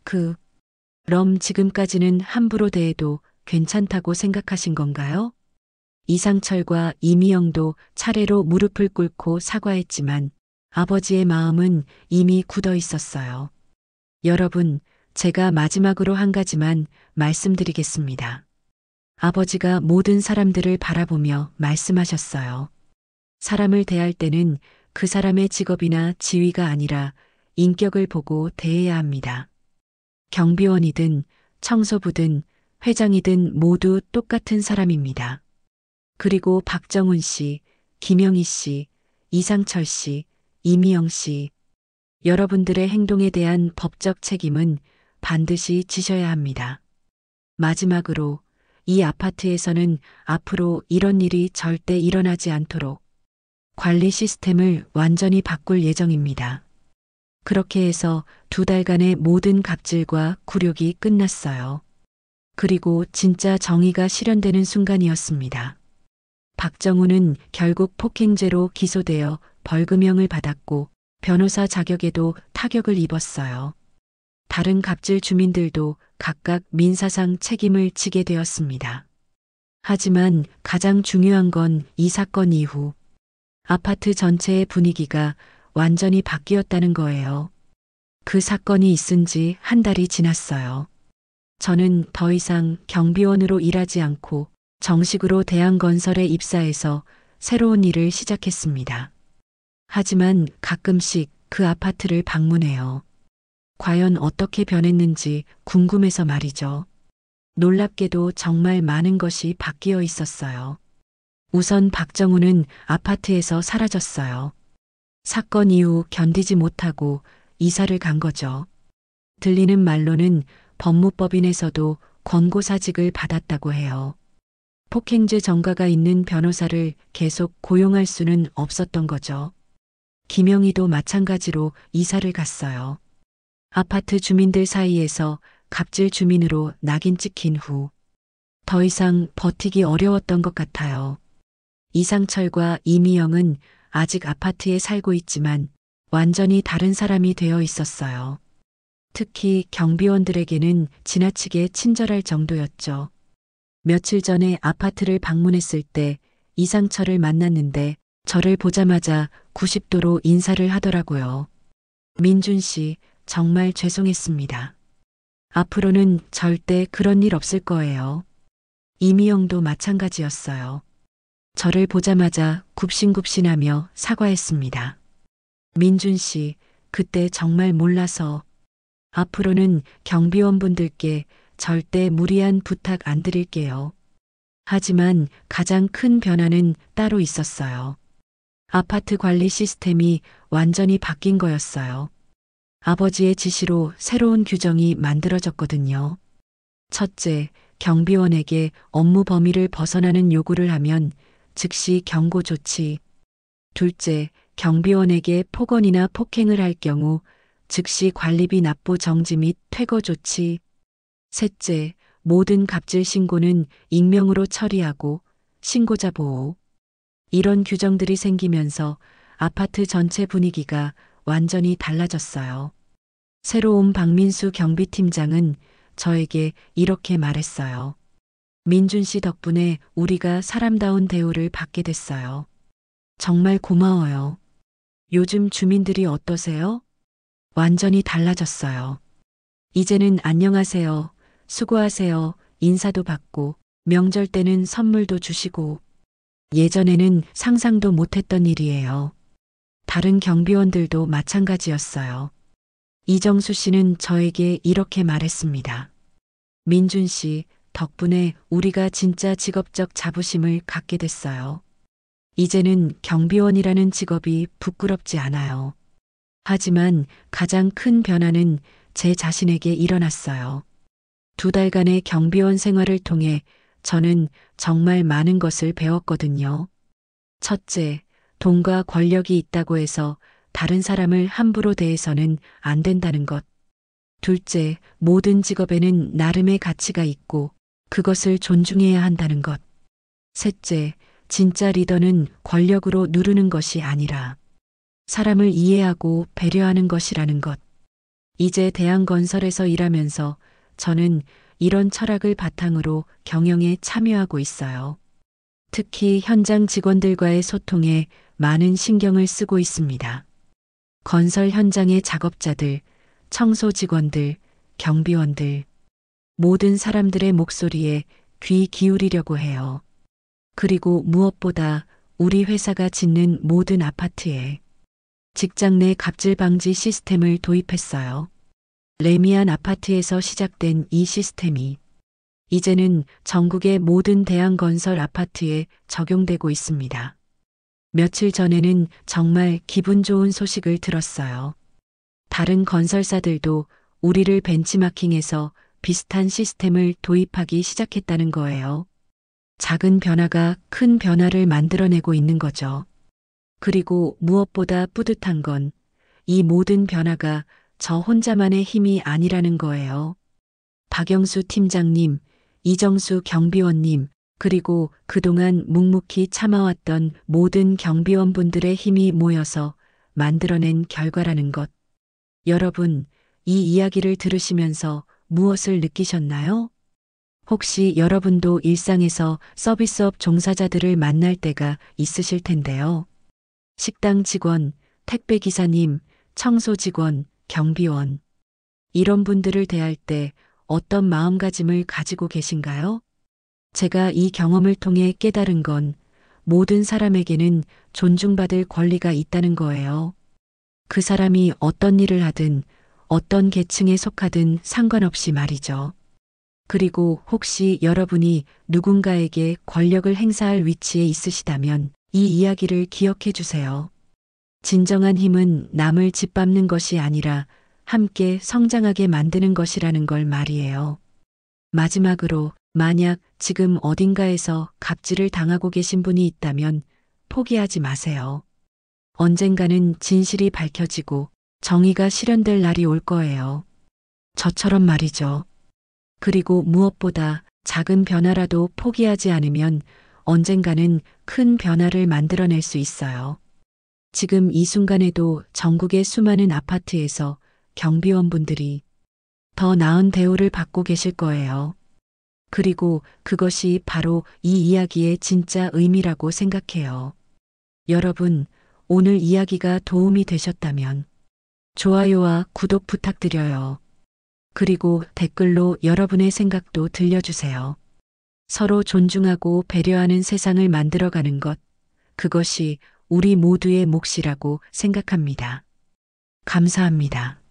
그럼 지금까지는 함부로 대해도 괜찮다고 생각하신 건가요? 이상철과 이미영도 차례로 무릎을 꿇고 사과했지만 아버지의 마음은 이미 굳어 있었어요. 여러분, 제가 마지막으로 한 가지만 말씀드리겠습니다. 아버지가 모든 사람들을 바라보며 말씀하셨어요. 사람을 대할 때는 그 사람의 직업이나 지위가 아니라 인격을 보고 대해야 합니다. 경비원이든 청소부든 회장이든 모두 똑같은 사람입니다. 그리고 박정훈 씨, 김영희 씨, 이상철 씨, 이미영 씨, 여러분들의 행동에 대한 법적 책임은 반드시 지셔야 합니다. 마지막으로 이 아파트에서는 앞으로 이런 일이 절대 일어나지 않도록 관리 시스템을 완전히 바꿀 예정입니다. 그렇게 해서 2달간의 모든 갑질과 굴욕이 끝났어요. 그리고 진짜 정의가 실현되는 순간이었습니다. 박정훈은 결국 폭행죄로 기소되어 벌금형을 받았고 변호사 자격에도 타격을 입었어요. 다른 갑질 주민들도 각각 민사상 책임을 지게 되었습니다. 하지만 가장 중요한 건 이 사건 이후 아파트 전체의 분위기가 완전히 바뀌었다는 거예요. 그 사건이 있은 지 1달이 지났어요. 저는 더 이상 경비원으로 일하지 않고 정식으로 대한건설에 입사해서 새로운 일을 시작했습니다. 하지만 가끔씩 그 아파트를 방문해요. 과연 어떻게 변했는지 궁금해서 말이죠. 놀랍게도 정말 많은 것이 바뀌어 있었어요. 우선 박정훈은 아파트에서 사라졌어요. 사건 이후 견디지 못하고 이사를 간 거죠. 들리는 말로는 법무법인에서도 권고사직을 받았다고 해요. 폭행죄 전과가 있는 변호사를 계속 고용할 수는 없었던 거죠. 김영희도 마찬가지로 이사를 갔어요. 아파트 주민들 사이에서 갑질 주민으로 낙인 찍힌 후 더 이상 버티기 어려웠던 것 같아요. 이상철과 이미영은 아직 아파트에 살고 있지만 완전히 다른 사람이 되어 있었어요. 특히 경비원들에게는 지나치게 친절할 정도였죠. 며칠 전에 아파트를 방문했을 때 이상철을 만났는데 저를 보자마자 90도로 인사를 하더라고요. 민준 씨, 정말 죄송했습니다. 앞으로는 절대 그런 일 없을 거예요. 이미영도 마찬가지였어요. 저를 보자마자 굽신굽신하며 사과했습니다. 민준 씨, 그때 정말 몰라서 앞으로는 경비원분들께 절대 무리한 부탁 안 드릴게요. 하지만 가장 큰 변화는 따로 있었어요. 아파트 관리 시스템이 완전히 바뀐 거였어요. 아버지의 지시로 새로운 규정이 만들어졌거든요. 첫째, 경비원에게 업무 범위를 벗어나는 요구를 하면 즉시 경고 조치. 둘째, 경비원에게 폭언이나 폭행을 할 경우 즉시 관리비 납부 정지 및 퇴거 조치. 셋째, 모든 갑질 신고는 익명으로 처리하고 신고자 보호. 이런 규정들이 생기면서 아파트 전체 분위기가 완전히 달라졌어요. 새로 온 박민수 경비팀장은 저에게 이렇게 말했어요. 민준 씨 덕분에 우리가 사람다운 대우를 받게 됐어요. 정말 고마워요. 요즘 주민들이 어떠세요? 완전히 달라졌어요. 이제는 안녕하세요, 수고하세요, 인사도 받고 명절 때는 선물도 주시고 예전에는 상상도 못했던 일이에요. 다른 경비원들도 마찬가지였어요. 이정수 씨는 저에게 이렇게 말했습니다. 민준 씨, 덕분에 우리가 진짜 직업적 자부심을 갖게 됐어요. 이제는 경비원이라는 직업이 부끄럽지 않아요. 하지만 가장 큰 변화는 제 자신에게 일어났어요. 2달간의 경비원 생활을 통해 저는 정말 많은 것을 배웠거든요. 첫째, 돈과 권력이 있다고 해서 다른 사람을 함부로 대해서는 안 된다는 것. 둘째, 모든 직업에는 나름의 가치가 있고 그것을 존중해야 한다는 것. 셋째, 진짜 리더는 권력으로 누르는 것이 아니라 사람을 이해하고 배려하는 것이라는 것. 이제 대한건설에서 일하면서 저는 이런 철학을 바탕으로 경영에 참여하고 있어요. 특히 현장 직원들과의 소통에 많은 신경을 쓰고 있습니다. 건설 현장의 작업자들, 청소 직원들, 경비원들, 모든 사람들의 목소리에 귀 기울이려고 해요. 그리고 무엇보다 우리 회사가 짓는 모든 아파트에 직장 내 갑질 방지 시스템을 도입했어요. 레미안 아파트에서 시작된 이 시스템이 이제는 전국의 모든 대한건설 아파트에 적용되고 있습니다. 며칠 전에는 정말 기분 좋은 소식을 들었어요. 다른 건설사들도 우리를 벤치마킹해서 비슷한 시스템을 도입하기 시작했다는 거예요. 작은 변화가 큰 변화를 만들어내고 있는 거죠. 그리고 무엇보다 뿌듯한 건 이 모든 변화가 저 혼자만의 힘이 아니라는 거예요. 박영수 팀장님, 이정수 경비원님, 그리고 그동안 묵묵히 참아왔던 모든 경비원분들의 힘이 모여서 만들어낸 결과라는 것. 여러분, 이 이야기를 들으시면서 무엇을 느끼셨나요? 혹시 여러분도 일상에서 서비스업 종사자들을 만날 때가 있으실 텐데요. 식당 직원, 택배 기사님, 청소 직원, 경비원. 이런 분들을 대할 때 어떤 마음가짐을 가지고 계신가요? 제가 이 경험을 통해 깨달은 건 모든 사람에게는 존중받을 권리가 있다는 거예요. 그 사람이 어떤 일을 하든 어떤 계층에 속하든 상관없이 말이죠. 그리고 혹시 여러분이 누군가에게 권력을 행사할 위치에 있으시다면 이 이야기를 기억해 주세요. 진정한 힘은 남을 짓밟는 것이 아니라 함께 성장하게 만드는 것이라는 걸 말이에요. 마지막으로 만약 지금 어딘가에서 갑질을 당하고 계신 분이 있다면 포기하지 마세요. 언젠가는 진실이 밝혀지고 정의가 실현될 날이 올 거예요. 저처럼 말이죠. 그리고 무엇보다 작은 변화라도 포기하지 않으면 언젠가는 큰 변화를 만들어낼 수 있어요. 지금 이 순간에도 전국의 수많은 아파트에서 경비원분들이 더 나은 대우를 받고 계실 거예요. 그리고 그것이 바로 이 이야기의 진짜 의미라고 생각해요. 여러분, 오늘 이야기가 도움이 되셨다면 좋아요와 구독 부탁드려요. 그리고 댓글로 여러분의 생각도 들려주세요. 서로 존중하고 배려하는 세상을 만들어가는 것, 그것이 우리 모두의 몫이라고 생각합니다. 감사합니다.